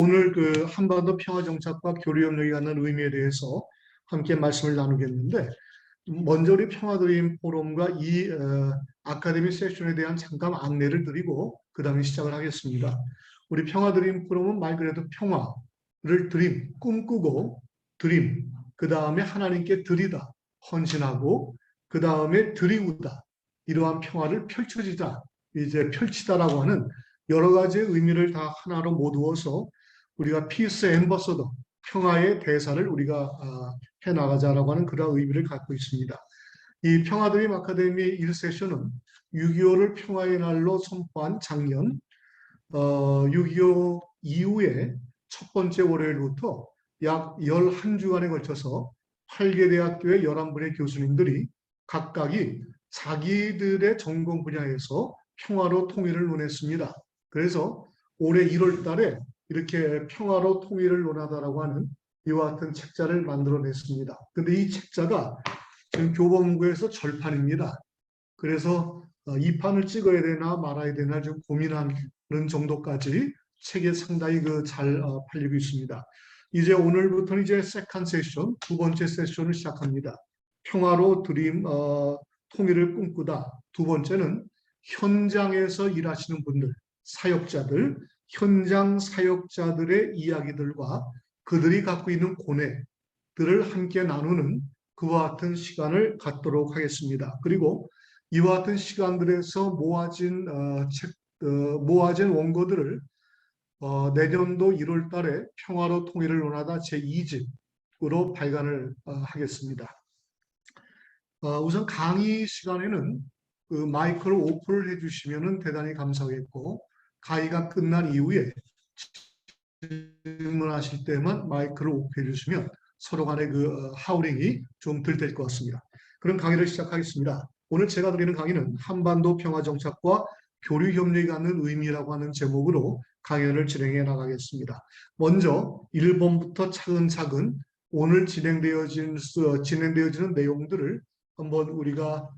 오늘 그 한반도 평화정착과 교류협력이 갖는 의미에 대해서 함께 말씀을 나누겠는데, 먼저 우리 평화드림 포럼과 이 아카데미 세션에 대한 잠깐 안내를 드리고 그 다음에 시작을 하겠습니다. 우리 평화드림 포럼은 말 그대로 평화를 드림, 꿈꾸고 드림, 그 다음에 하나님께 드리다, 헌신하고 그 다음에 드리우다, 이러한 평화를 펼쳐지다, 이제 펼치다라고 하는 여러 가지 의미를 다 하나로 모두어서 우리가 피스 앰버서더, 평화의 대사를 우리가 해나가자라고 하는 그런 의미를 갖고 있습니다. 이 평화드림 아카데미 1세션은 6.25를 평화의 날로 선포한 작년 6.25 이후에 첫 번째 월요일부터 약 11주간에 걸쳐서 8개 대학교의 11분의 교수님들이 각각이 자기들의 전공 분야에서 평화로 통일을 논했습니다. 그래서 올해 1월 달에 이렇게 평화로 통일을 논하다라고 하는 이와 같은 책자를 만들어냈습니다. 근데 이 책자가 지금 교보문고에서 절판입니다. 그래서 이 판을 찍어야 되나 말아야 되나 좀 고민하는 정도까지 책이 상당히 잘 팔리고 있습니다. 이제 오늘부터는 이제 세컨 세션, 두 번째 세션을 시작합니다. 평화로 드림, 통일을 꿈꾸다. 두 번째는 현장에서 일하시는 분들, 사역자들, 현장 사역자들의 이야기들과 그들이 갖고 있는 고뇌들을 함께 나누는 그와 같은 시간을 갖도록 하겠습니다. 그리고 이와 같은 시간들에서 모아진 원고들을 내년도 1월 달에 평화로 통일을 논하다 제2집으로 발간을 하겠습니다. 우선 강의 시간에는 그 마이크를 오픈을 해주시면 대단히 감사하겠고, 강의가 끝난 이후에 질문하실 때만 마이크를 오픈해 주시면 서로 간의 하우링이 좀 덜 될 것 같습니다. 그럼 강의를 시작하겠습니다. 오늘 제가 드리는 강의는 한반도 평화정착과 교류협력이 갖는 의미라고 하는 제목으로 강연을 진행해 나가겠습니다. 먼저 1번부터 차근차근 오늘 진행되어지는 내용들을 한번 우리가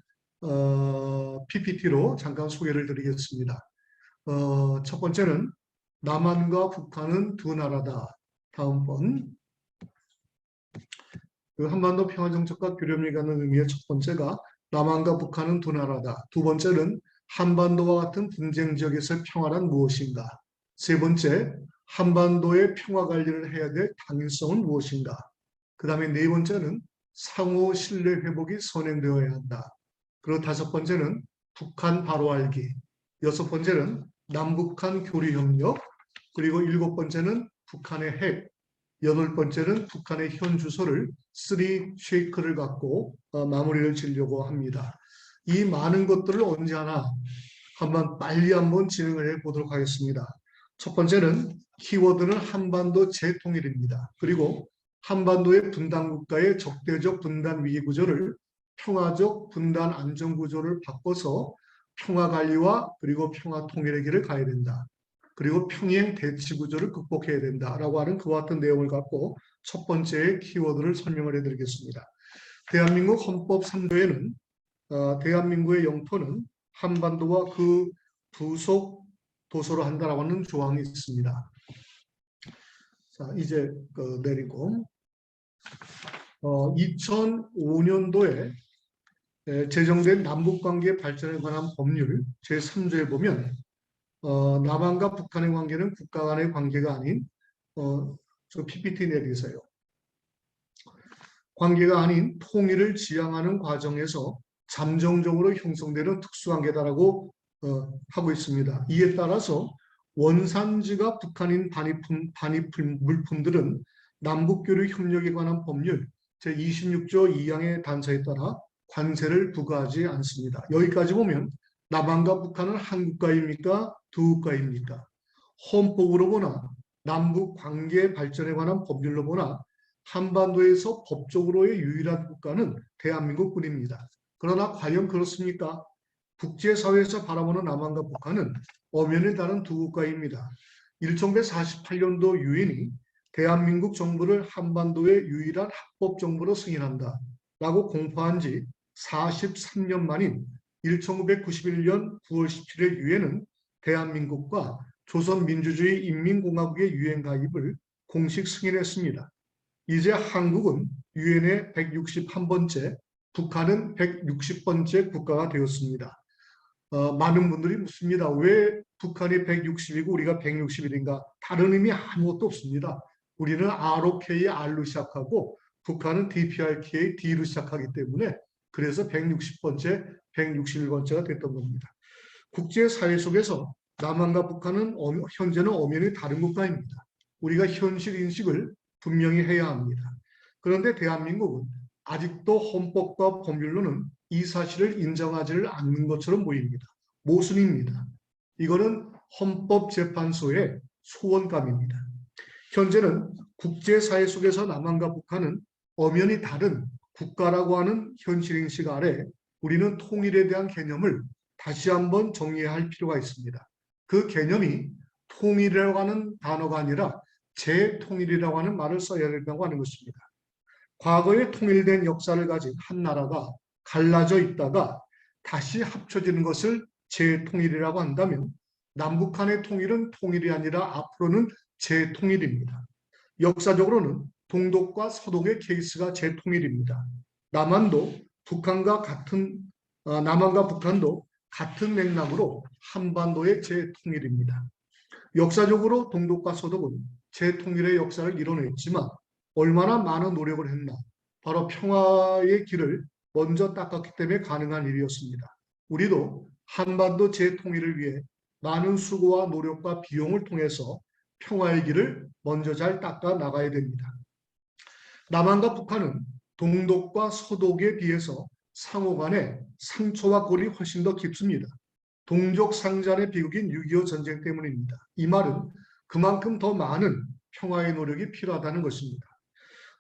PPT로 잠깐 소개를 드리겠습니다. 첫 번째는 남한과 북한은 두 나라다. 다음번 한반도 평화정착과 교류협력이 갖는 의미의 첫 번째가 남한과 북한은 두 나라다. 두 번째는 한반도와 같은 분쟁 지역에서 평화란 무엇인가. 세 번째, 한반도의 평화 관리를 해야 될 당위성은 무엇인가. 그 다음에 네 번째는 상호 신뢰 회복이 선행되어야 한다. 그리고 다섯 번째는 북한 바로 알기. 여섯 번째는 남북한 교류협력. 그리고 일곱 번째는 북한의 핵. 여덟 번째는 북한의 현 주소를 3쉐이크를 갖고 마무리를 지으려고 합니다. 이 많은 것들을 언제 하나 빨리 한번 진행을 해보도록 하겠습니다. 첫 번째는 키워드는 한반도 재통일입니다. 그리고 한반도의 분단국가의 적대적 분단 위기구조를 평화적 분단 안정구조를 바꿔서 평화관리와 그리고 평화통일의 길을 가야 된다. 그리고 평행 대치구조를 극복해야 된다라고 하는 그와 같은 내용을 갖고 첫 번째 키워드를 설명을 해드리겠습니다. 대한민국 헌법 3조에는 대한민국의 영토는 한반도와 그 부속 도서로 한다라고 하는 조항이 있습니다. 자, 이제 내리고 2005년도에 제정된 남북관계 발전에 관한 법률 제3조에 보면 남한과 북한의 관계는 국가 간의 관계가 아닌 저 PPT 내리세요. 관계가 아닌 통일을 지향하는 과정에서 잠정적으로 형성되는 특수관계다라고 하고 있습니다. 이에 따라서 원산지가 북한인 반입 물품들은 남북교류 협력에 관한 법률 제26조 2항의 단서에 따라 관세를 부과하지 않습니다. 여기까지 보면 남한과 북한은 한 국가입니까? 두 국가입니까? 헌법으로 보나 남북 관계 발전에 관한 법률로 보나 한반도에서 법적으로의 유일한 국가는 대한민국뿐입니다. 그러나 과연 그렇습니까? 국제사회에서 바라보는 남한과 북한은 엄연히 다른 두 국가입니다. 1948년도 유엔이 대한민국 정부를 한반도의 유일한 합법정부로 승인한다 라고 공포한 지 43년 만인 1991년 9월 17일 유엔은 대한민국과 조선민주주의 인민공화국의 유엔 가입을 공식 승인했습니다. 이제 한국은 유엔의 161번째, 북한은 160번째 국가가 되었습니다. 많은 분들이 묻습니다. 왜 북한이 160이고 우리가 161인가? 다른 의미 아무것도 없습니다. 우리는 ROK, R로 시작하고 북한은 DPRK, D로 시작하기 때문에 그래서 160번째, 161번째가 됐던 겁니다. 국제사회 속에서 남한과 북한은 현재는 엄연히 다른 국가입니다. 우리가 현실 인식을 분명히 해야 합니다. 그런데 대한민국은 아직도 헌법과 법률로는 이 사실을 인정하지를 않는 것처럼 보입니다. 모순입니다. 이거는 헌법재판소의 소원감입니다. 현재는 국제사회 속에서 남한과 북한은 엄연히 다른 국가라고 하는 현실인식 아래 우리는 통일에 대한 개념을 다시 한번 정리해야 할 필요가 있습니다. 그 개념이 통일이라고 하는 단어가 아니라 재통일이라고 하는 말을 써야 된다고 하는 것입니다. 과거에 통일된 역사를 가진 한 나라가 갈라져 있다가 다시 합쳐지는 것을 재통일이라고 한다면 남북한의 통일은 통일이 아니라 앞으로는 재통일입니다. 역사적으로는 동독과 서독의 케이스가 재통일입니다. 남한과 북한도 같은 맥락으로 한반도의 재통일입니다. 역사적으로 동독과 서독은 재통일의 역사를 이뤄냈지만 얼마나 많은 노력을 했나. 바로 평화의 길을 먼저 닦았기 때문에 가능한 일이었습니다. 우리도 한반도 재통일을 위해 많은 수고와 노력과 비용을 통해서 평화의 길을 먼저 잘 닦아 나가야 됩니다. 남한과 북한은 동독과 서독에 비해서 상호 간의 상처와 골이 훨씬 더 깊습니다. 동족 상잔의 비극인 6.25 전쟁 때문입니다. 이 말은 그만큼 더 많은 평화의 노력이 필요하다는 것입니다.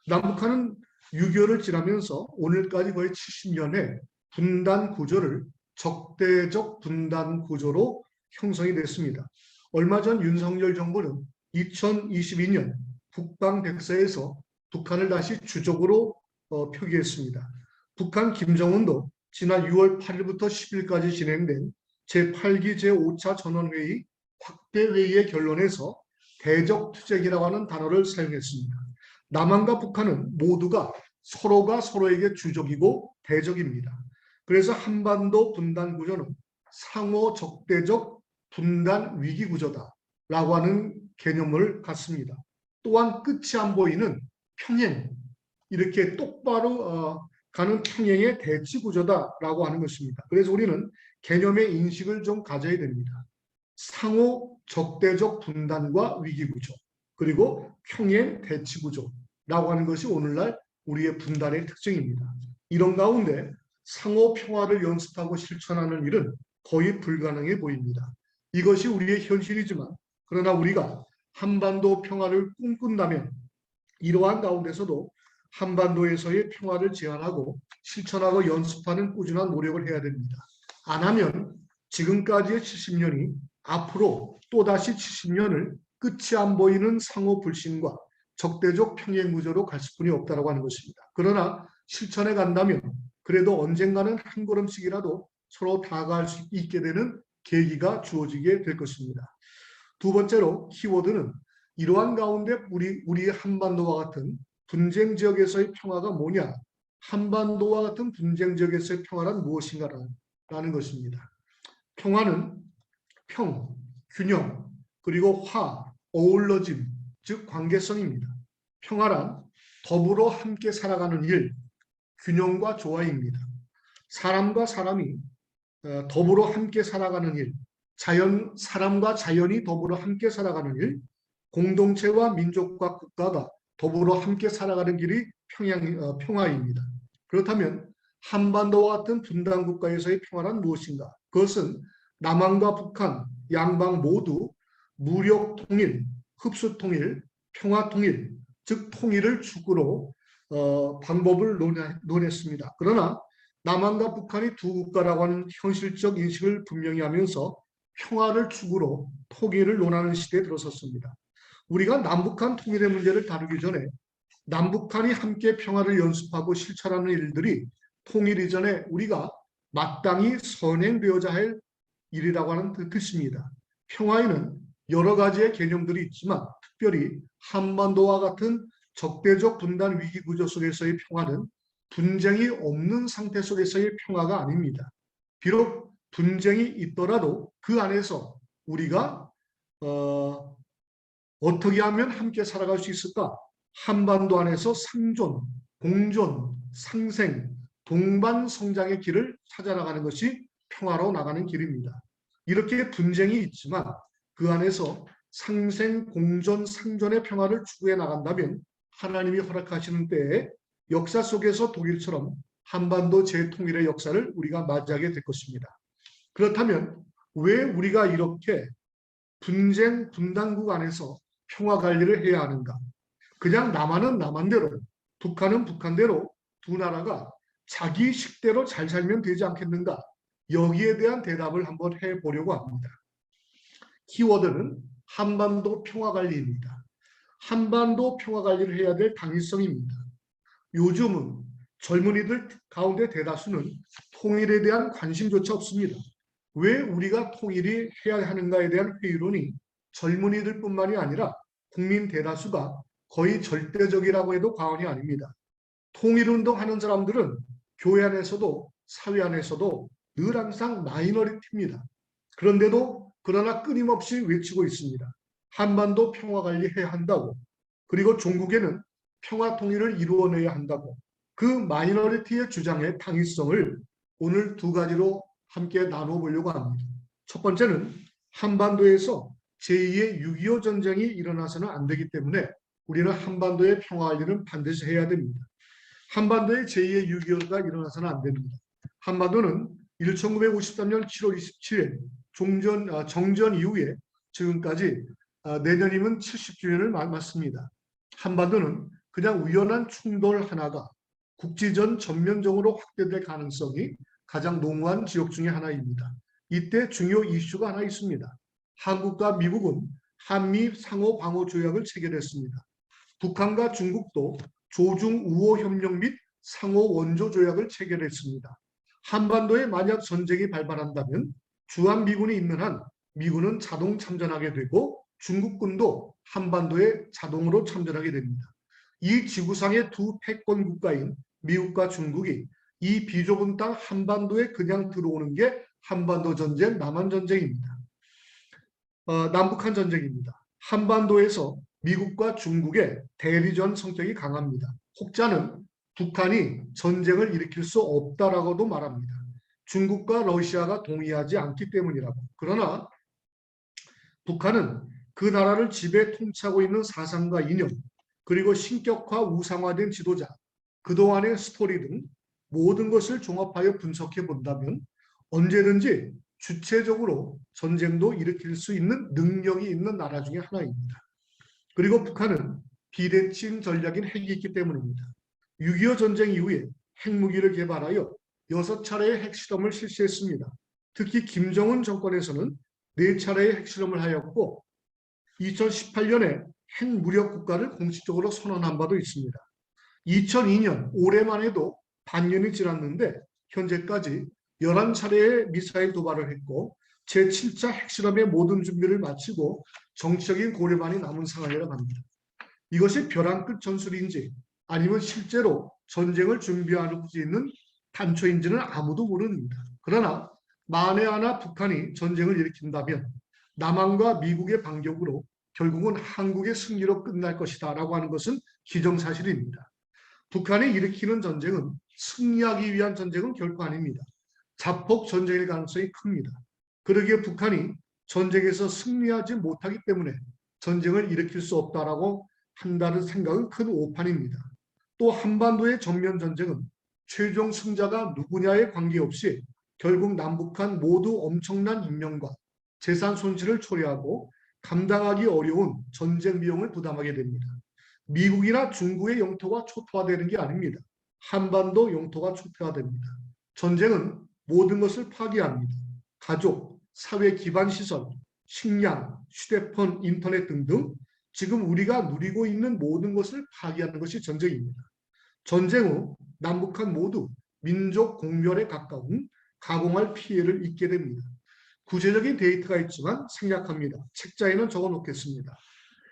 남북한은 6.25를 지나면서 오늘까지 거의 70년의 분단 구조를 적대적 분단 구조로 형성이 됐습니다. 얼마 전 윤석열 정부는 2022년 북방백사에서 북한을 다시 주적으로 표기했습니다. 북한 김정은도 지난 6월 8일부터 10일까지 진행된 제8기 제5차 전원회의 확대회의의 결론에서 대적투쟁이라고 하는 단어를 사용했습니다. 남한과 북한은 모두가 서로가 서로에게 주적이고 대적입니다. 그래서 한반도 분단 구조는 상호 적대적 분단 위기 구조다라고 하는 개념을 갖습니다. 또한 끝이 안 보이는 평행, 이렇게 똑바로 가는 평행의 대치 구조다라고 하는 것입니다. 그래서 우리는 개념의 인식을 좀 가져야 됩니다. 상호 적대적 분단과 위기 구조, 그리고 평행 대치 구조라고 하는 것이 오늘날 우리의 분단의 특징입니다. 이런 가운데 상호 평화를 연습하고 실천하는 일은 거의 불가능해 보입니다. 이것이 우리의 현실이지만 그러나 우리가 한반도 평화를 꿈꾼다면 이러한 가운데서도 한반도에서의 평화를 제안하고 실천하고 연습하는 꾸준한 노력을 해야 됩니다. 안 하면 지금까지의 70년이 앞으로 또다시 70년을 끝이 안 보이는 상호 불신과 적대적 평행 구조로 갈 수뿐이 없다고 하는 것입니다. 그러나 실천해 간다면 그래도 언젠가는 한 걸음씩이라도 서로 다가갈 수 있게 되는 계기가 주어지게 될 것입니다. 두 번째로 키워드는 이러한 가운데 우리 한반도와 같은 분쟁 지역에서의 평화가 뭐냐? 한반도와 같은 분쟁 지역에서의 평화란 무엇인가라는 것입니다. 평화는 평, 균형, 그리고 어울러짐, 즉 관계성입니다. 평화란 더불어 함께 살아가는 일, 균형과 조화입니다. 사람과 사람이 더불어 함께 살아가는 일, 사람과 자연이 더불어 함께 살아가는 일, 공동체와 민족과 국가가 더불어 함께 살아가는 길이 평화입니다. 그렇다면 한반도와 같은 분단 국가에서의 평화란 무엇인가? 그것은 남한과 북한 양방 모두 무력 통일, 흡수 통일, 평화 통일, 즉 통일을 축으로 방법을 논했습니다. 그러나 남한과 북한이 두 국가라고 하는 현실적 인식을 분명히 하면서 평화를 축으로 통일을 논하는 시대에 들어섰습니다. 우리가 남북한 통일의 문제를 다루기 전에 남북한이 함께 평화를 연습하고 실천하는 일들이 통일 이전에 우리가 마땅히 선행되어야 할 일이라고 하는 뜻입니다. 평화에는 여러 가지의 개념들이 있지만 특별히 한반도와 같은 적대적 분단 위기 구조 속에서의 평화는 분쟁이 없는 상태 속에서의 평화가 아닙니다. 비록 분쟁이 있더라도 그 안에서 우리가 어떻게 하면 함께 살아갈 수 있을까? 한반도 안에서 상존, 공존, 상생, 동반 성장의 길을 찾아나가는 것이 평화로 나가는 길입니다. 이렇게 분쟁이 있지만 그 안에서 상생, 공존, 상존의 평화를 추구해 나간다면 하나님이 허락하시는 때에 역사 속에서 독일처럼 한반도 재통일의 역사를 우리가 맞이하게 될 것입니다. 그렇다면 왜 우리가 이렇게 분쟁 분단국 안에서 평화 관리를 해야 하는가? 그냥 남한은 남한대로, 북한은 북한대로 두 나라가 자기 식대로 잘 살면 되지 않겠는가? 여기에 대한 대답을 한번 해보려고 합니다. 키워드는 한반도 평화 관리입니다. 한반도 평화 관리를 해야 될 당위성입니다. 요즘은 젊은이들 가운데 대다수는 통일에 대한 관심조차 없습니다. 왜 우리가 통일이 해야 하는가에 대한 회의론이 젊은이들뿐만이 아니라 국민 대다수가 거의 절대적이라고 해도 과언이 아닙니다. 통일운동하는 사람들은 교회 안에서도 사회 안에서도 늘 항상 마이너리티입니다. 그러나 끊임없이 외치고 있습니다. 한반도 평화 관리해야 한다고, 그리고 종국에는 평화 통일을 이루어내야 한다고. 그 마이너리티의 주장의 당위성을 오늘 두 가지로 함께 나눠보려고 합니다. 첫 번째는 한반도에서 제2의 6.25 전쟁이 일어나서는 안 되기 때문에 우리는 한반도의 평화 관리는 반드시 해야 됩니다. 한반도에 제2의 6.25가 일어나서는 안 됩니다. 한반도는 1953년 7월 27일 정전 이후에 지금까지 내년이면 70주년을 맞습니다. 한반도는 그냥 우연한 충돌 하나가 국지전 전면적으로 확대될 가능성이 가장 농후한 지역 중에 하나입니다. 이때 중요 이슈가 하나 있습니다. 한국과 미국은 한미 상호 방호 조약을 체결했습니다. 북한과 중국도 조중 우호 협력 및 상호 원조 조약을 체결했습니다. 한반도에 만약 전쟁이 발발한다면 주한미군이 있는 한 미군은 자동 참전하게 되고 중국군도 한반도에 자동으로 참전하게 됩니다. 이 지구상의 두 패권 국가인 미국과 중국이 이 비좁은 땅 한반도에 그냥 들어오는 게 한반도 전쟁, 남한 전쟁입니다. 남북한 전쟁입니다. 한반도에서 미국과 중국의 대리전 성격이 강합니다. 혹자는 북한이 전쟁을 일으킬 수 없다라고도 말합니다. 중국과 러시아가 동의하지 않기 때문이라고. 그러나 북한은 그 나라를 지배 통치하고 있는 사상과 이념, 그리고 신격화 우상화된 지도자, 그동안의 스토리 등 모든 것을 종합하여 분석해 본다면 언제든지 주체적으로 전쟁도 일으킬 수 있는 능력이 있는 나라 중에 하나입니다. 그리고 북한은 비대칭 전략인 핵이 있기 때문입니다. 6.25 전쟁 이후에 핵무기를 개발하여 6차례의 핵실험을 실시했습니다. 특히 김정은 정권에서는 4차례의 핵실험을 하였고 2018년에 핵무력 국가를 공식적으로 선언한 바도 있습니다. 2002년 올해만 해도 반년이 지났는데 현재까지 11차례의 미사일 도발을 했고 제7차 핵실험의 모든 준비를 마치고 정치적인 고려만이 남은 상황이라고 합니다. 이것이 벼랑 끝 전술인지 아니면 실제로 전쟁을 준비하고 있는 단초인지는 아무도 모릅니다. 그러나 만에 하나 북한이 전쟁을 일으킨다면 남한과 미국의 반격으로 결국은 한국의 승리로 끝날 것이다 라고 하는 것은 기정사실입니다. 북한이 일으키는 전쟁은 승리하기 위한 전쟁은 결코 아닙니다. 자폭 전쟁일 가능성이 큽니다. 그러기에 북한이 전쟁에서 승리하지 못하기 때문에 전쟁을 일으킬 수 없다라고 한다는 생각은 큰 오판입니다. 또 한반도의 전면 전쟁은 최종 승자가 누구냐에 관계없이 결국 남북한 모두 엄청난 인명과 재산 손실을 초래하고 감당하기 어려운 전쟁 비용을 부담하게 됩니다. 미국이나 중국의 영토가 초토화되는 게 아닙니다. 한반도 영토가 초토화됩니다. 전쟁은 모든 것을 파괴합니다. 가족, 사회 기반 시설, 식량, 휴대폰, 인터넷 등등 지금 우리가 누리고 있는 모든 것을 파괴하는 것이 전쟁입니다. 전쟁 후 남북한 모두 민족 공멸에 가까운 가공할 피해를 입게 됩니다. 구체적인 데이터가 있지만 생략합니다. 책자에는 적어 놓겠습니다.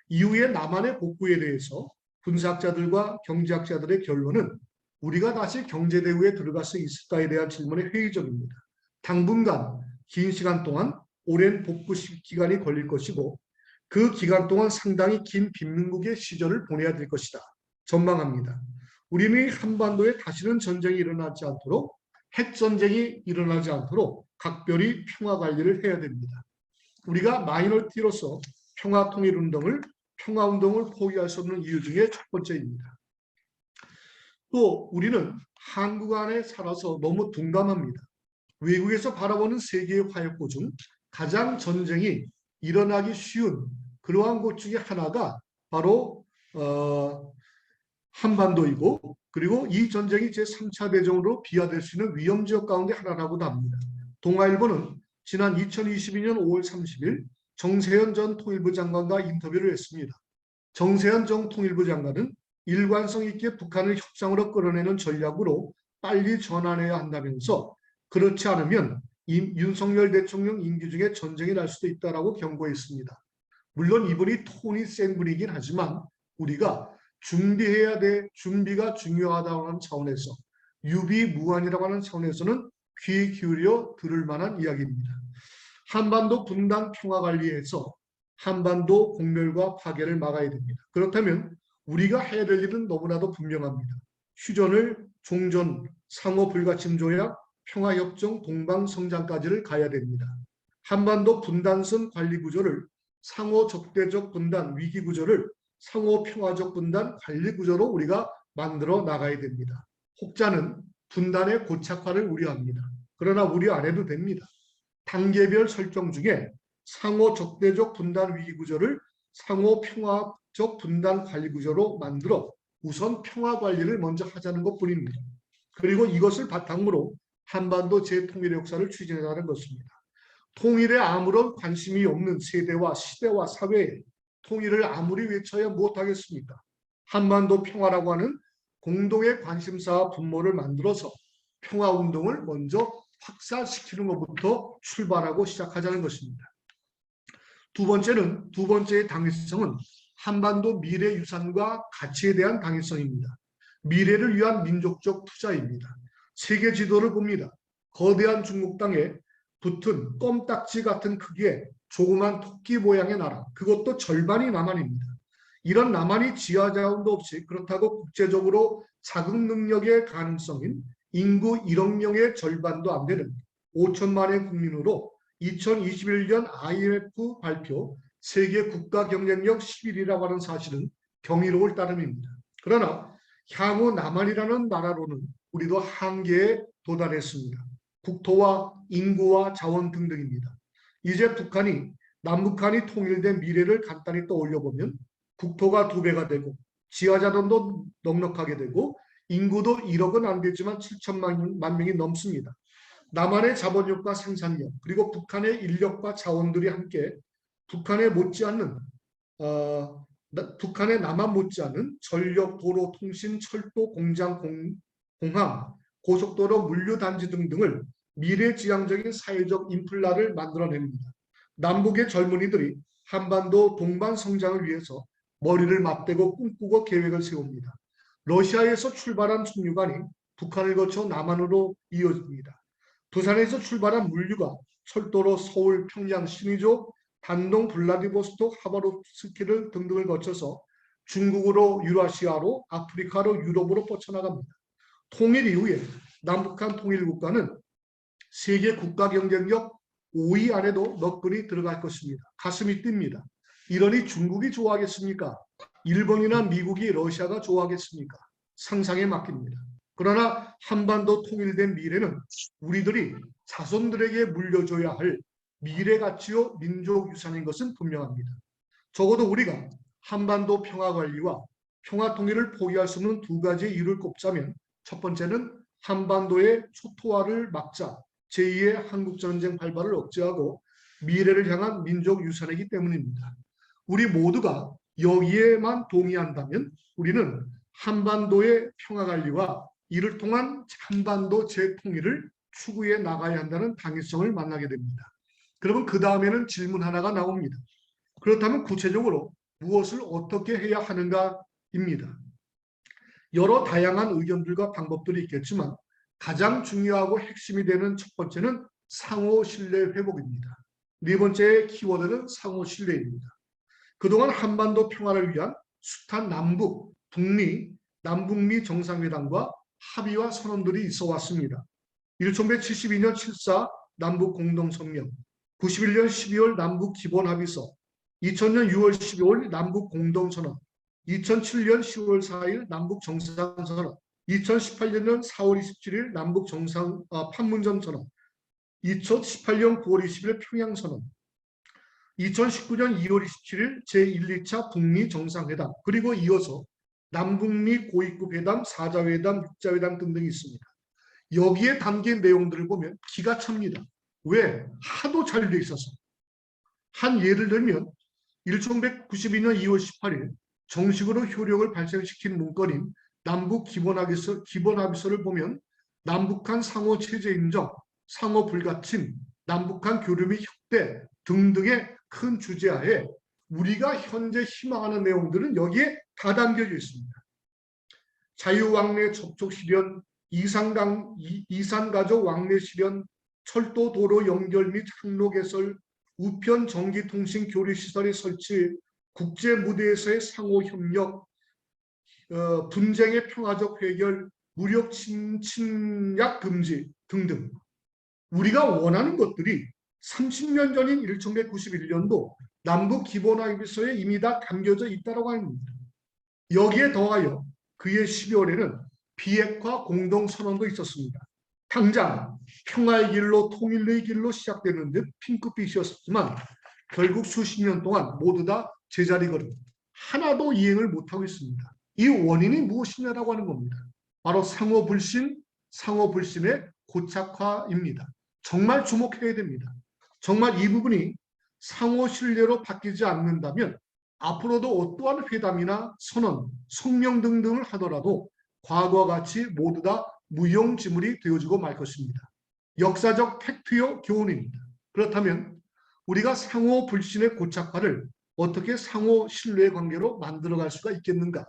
이후에 남한의 복구에 대해서 군사학자들과 경제학자들의 결론은 우리가 다시 경제대우에 들어갈 수 있을까에 대한 질문이 회의적입니다. 당분간 긴 시간 동안 오랜 복구 기간이 걸릴 것이고 그 기간 동안 상당히 긴 빈민국의 시절을 보내야 될 것이다. 전망합니다. 우리는 한반도에 다시는 전쟁이 일어나지 않도록 핵전쟁이 일어나지 않도록 각별히 평화관리를 해야 됩니다. 우리가 마이너리티로서 평화운동을 포기할 수 없는 이유 중에 첫 번째입니다. 또 우리는 한국 안에 살아서 너무 둔감합니다. 외국에서 바라보는 세계의 화약고 중 가장 전쟁이 일어나기 쉬운 그러한 곳 중에 하나가 바로 한반도이고 그리고 이 전쟁이 제3차 대전으로 비화될 수 있는 위험지역 가운데 하나라고도 합니다. 동아일보는 지난 2022년 5월 30일 정세현 전 통일부 장관과 인터뷰를 했습니다. 정세현 전 통일부 장관은 일관성 있게 북한을 협상으로 끌어내는 전략으로 빨리 전환해야 한다면서 그렇지 않으면 윤석열 대통령 임기 중에 전쟁이 날 수도 있다라고 경고했습니다. 물론 이분이 톤이 센 분이긴 하지만 우리가 준비해야 돼, 준비가 중요하다고 하는 차원에서 유비무환이라고 하는 차원에서는 귀 기울여 들을 만한 이야기입니다. 한반도 분단 평화관리에서 한반도 공멸과 파괴를 막아야 됩니다. 그렇다면 우리가 해야 될 일은 너무나도 분명합니다. 휴전을 종전, 상호 불가침 조약, 평화협정, 동방성장까지를 가야 됩니다. 한반도 분단선 관리 구조를 상호 적대적 분단 위기 구조를 상호 평화적 분단 관리 구조로 우리가 만들어 나가야 됩니다. 혹자는 분단의 고착화를 우려합니다. 그러나 우려 안 해도 됩니다. 단계별 설정 중에 상호 적대적 분단 위기 구조를 상호 평화적 분단 관리 구조로 만들어 우선 평화 관리를 먼저 하자는 것뿐입니다. 그리고 이것을 바탕으로 한반도 재통일의 역사를 추진하는 것입니다. 통일에 아무런 관심이 없는 세대와 시대와 사회에 통일을 아무리 외쳐야 못하겠습니까? 한반도 평화라고 하는 공동의 관심사와 분모를 만들어서 평화운동을 먼저 확산시키는 것부터 출발하고 시작하자는 것입니다. 두 번째의 당위성은 한반도 미래 유산과 가치에 대한 당위성입니다. 미래를 위한 민족적 투자입니다. 세계 지도를 봅니다. 거대한 중국 땅에 붙은 껌딱지 같은 크기의 조그만 토끼 모양의 나라, 그것도 절반이 남한입니다. 이런 남한이 지하 자원도 없이 그렇다고 국제적으로 자국 능력의 가능성인 인구 1억 명의 절반도 안 되는 5천만의 국민으로 2021년 IMF 발표 세계 국가 경쟁력 10위라고 하는 사실은 경이로울 따름입니다. 그러나 향후 남한이라는 나라로는 우리도 한계에 도달했습니다. 국토와 인구와 자원 등등입니다. 이제 남북한이 통일된 미래를 간단히 떠올려보면 국토가 2배가 되고 지하자원도 넉넉하게 되고 인구도 1억은 안 되지만 7천만 명이 넘습니다. 남한의 자본력과 생산력 그리고 북한의 인력과 자원들이 함께 북한에 남한 못지않은 전력, 도로, 통신, 철도, 공장, 공항, 고속도로, 물류단지 등등을 미래지향적인 사회적 인플라를 만들어냅니다. 남북의 젊은이들이 한반도 동반 성장을 위해서 머리를 맞대고 꿈꾸고 계획을 세웁니다. 러시아에서 출발한 석유관이 북한을 거쳐 남한으로 이어집니다. 부산에서 출발한 물류가 철도로 서울, 평양, 신의조, 단동, 블라디보스톡, 하바롭스키를 등등을 거쳐서 중국으로, 유라시아로, 아프리카로, 유럽으로 뻗쳐나갑니다. 통일 이후에 남북한 통일국가는 세계 국가 경쟁력 5위 안에도 너끈히 들어갈 것입니다. 가슴이 뜁니다. 이러니 중국이 좋아하겠습니까? 일본이나 미국이 러시아가 좋아하겠습니까? 상상에 맡깁니다. 그러나 한반도 통일된 미래는 우리들이 자손들에게 물려줘야 할 미래 가치요 민족 유산인 것은 분명합니다. 적어도 우리가 한반도 평화 관리와 평화 통일을 포기할 수 없는 2가지 이유를 꼽자면 첫 번째는 한반도의 초토화를 막자 제2의 한국전쟁 발발을 억제하고 미래를 향한 민족 유산이기 때문입니다. 우리 모두가 여기에만 동의한다면 우리는 한반도의 평화 관리와 이를 통한 한반도 재통일을 추구해 나가야 한다는 당위성을 만나게 됩니다. 그러면 그 다음에는 질문 하나가 나옵니다. 그렇다면 구체적으로 무엇을 어떻게 해야 하는가입니다. 여러 다양한 의견들과 방법들이 있겠지만 가장 중요하고 핵심이 되는 첫 번째는 상호 신뢰 회복입니다. 네 번째 키워드는 상호 신뢰입니다. 그동안 한반도 평화를 위한 숱한 남북, 북미, 남북미 정상회담과 합의와 선언들이 있어 왔습니다. 1972년 7.4 남북 공동성명, 91년 12월 남북 기본합의서, 2000년 6월 12월 남북 공동선언, 2007년 10월 4일 남북 정상선언, 2018년 4월 27일 남북 판문점 선언, 2018년 9월 20일 평양선언, 2019년 2월 27일 제1, 2차 북미 정상회담, 그리고 이어서 남북미 고위급 회담, 4자 회담, 6자 회담 등등이 있습니다. 여기에 담긴 내용들을 보면 기가 찹니다. 왜? 하도 잘 돼 있어서. 한 예를 들면 1992년 2월 18일 정식으로 효력을 발생시킨 문건인 남북 기본합의서를 보면 남북한 상호 체제 인정, 상호 불가침, 남북한 교류 및 협대 등등의 큰 주제하에 우리가 현재 희망하는 내용들은 여기에 다 담겨져 있습니다. 자유왕래 접촉 실현, 이산가족 왕래 실현, 철도 도로 연결 및 항로 개설, 우편 전기통신 교류 시설의 설치, 국제 무대에서의 상호 협력, 분쟁의 평화적 해결, 무력 침략 금지 등등. 우리가 원하는 것들이 30년 전인 1991년도 남북 기본합의서에 이미 다 담겨져 있다고 합니다. 여기에 더하여 그해 12월에는 비핵화 공동선언도 있었습니다. 당장 평화의 길로 통일의 길로 시작되는 듯 핑크빛이었지만 결국 수십 년 동안 모두 다 제자리 걸음, 하나도 이행을 못하고 있습니다. 이 원인이 무엇이냐라고 하는 겁니다. 바로 상호불신, 상호불신의 고착화입니다. 정말 주목해야 됩니다. 정말 이 부분이 상호 신뢰로 바뀌지 않는다면 앞으로도 어떠한 회담이나 선언, 성명 등등을 하더라도 과거와 같이 모두 다 무용지물이 되어지고 말 것입니다. 역사적 팩트요 교훈입니다. 그렇다면 우리가 상호 불신의 고착화를 어떻게 상호 신뢰의 관계로 만들어갈 수가 있겠는가?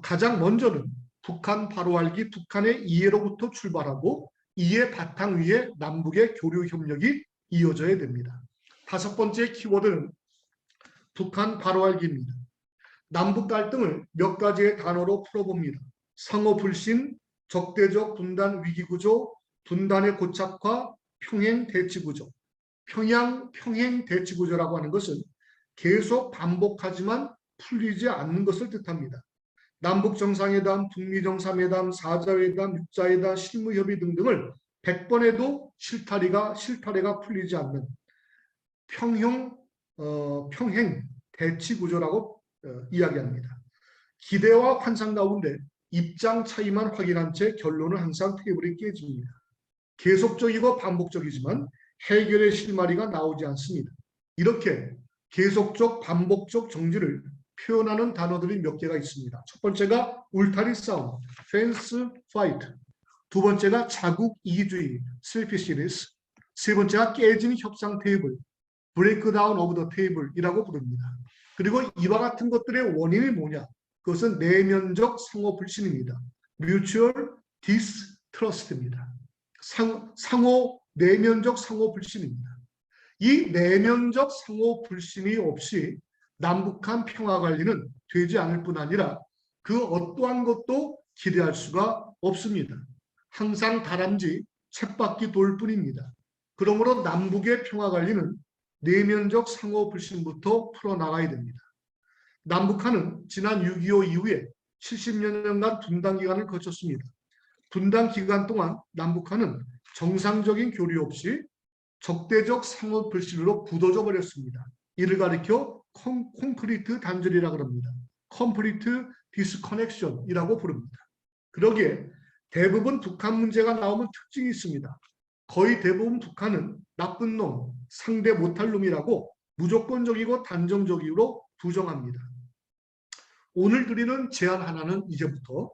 가장 먼저는 북한 바로 알기, 북한의 이해로부터 출발하고 이해 바탕 위에 남북의 교류 협력이 이어져야 됩니다. 다섯 번째 키워드는 북한 바로 알기입니다. 남북 갈등을 몇 가지의 단어로 풀어봅니다. 상호 불신, 적대적 분단 위기구조, 분단의 고착화, 평행 대치구조. 평행 대치구조라고 하는 것은 계속 반복하지만 풀리지 않는 것을 뜻합니다. 남북 정상회담, 북미 정상회담, 4자 회담, 6자 회담, 실무협의 등등을 100번 해도 실타래가 풀리지 않는 평행 대치구조라고 이야기합니다. 기대와 환상 가운데 입장 차이만 확인한 채 결론은 항상 테이블이 깨집니다. 계속적이고 반복적이지만 해결의 실마리가 나오지 않습니다. 이렇게 계속적 반복적 정지를 표현하는 단어들이 몇 개가 있습니다. 첫 번째가 울타리 싸움, 펜스 파이트. 두 번째가 자국 이기주의, 셀피시니스. 세 번째가 깨진 협상 테이블, 브레이크다운 오브 더 테이블이라고 부릅니다. 그리고 이와 같은 것들의 원인이 뭐냐? 그것은 내면적 상호 불신입니다. Mutual Distrust입니다. 상호 내면적 상호 불신입니다. 이 내면적 상호 불신이 없이 남북한 평화 관리는 되지 않을 뿐 아니라 그 어떠한 것도 기대할 수가 없습니다. 항상 다람쥐 쳇바퀴 돌 뿐입니다. 그러므로 남북의 평화 관리는 내면적 상호 불신부터 풀어나가야 됩니다. 남북한은 지난 6.25 이후에 70년간 분단 기간을 거쳤습니다. 분단 기간 동안 남북한은 정상적인 교류 없이 적대적 상호 불신으로 굳어져 버렸습니다. 이를 가리켜 콘크리트 단절이라고 합니다. 컴플리트 디스커넥션이라고 부릅니다. 그러기에 대부분 북한 문제가 나오면 특징이 있습니다. 거의 대부분 북한은 나쁜 놈, 상대 못할 놈이라고 무조건적이고 단정적으로 부정합니다. 오늘 드리는 제안 하나는 이제부터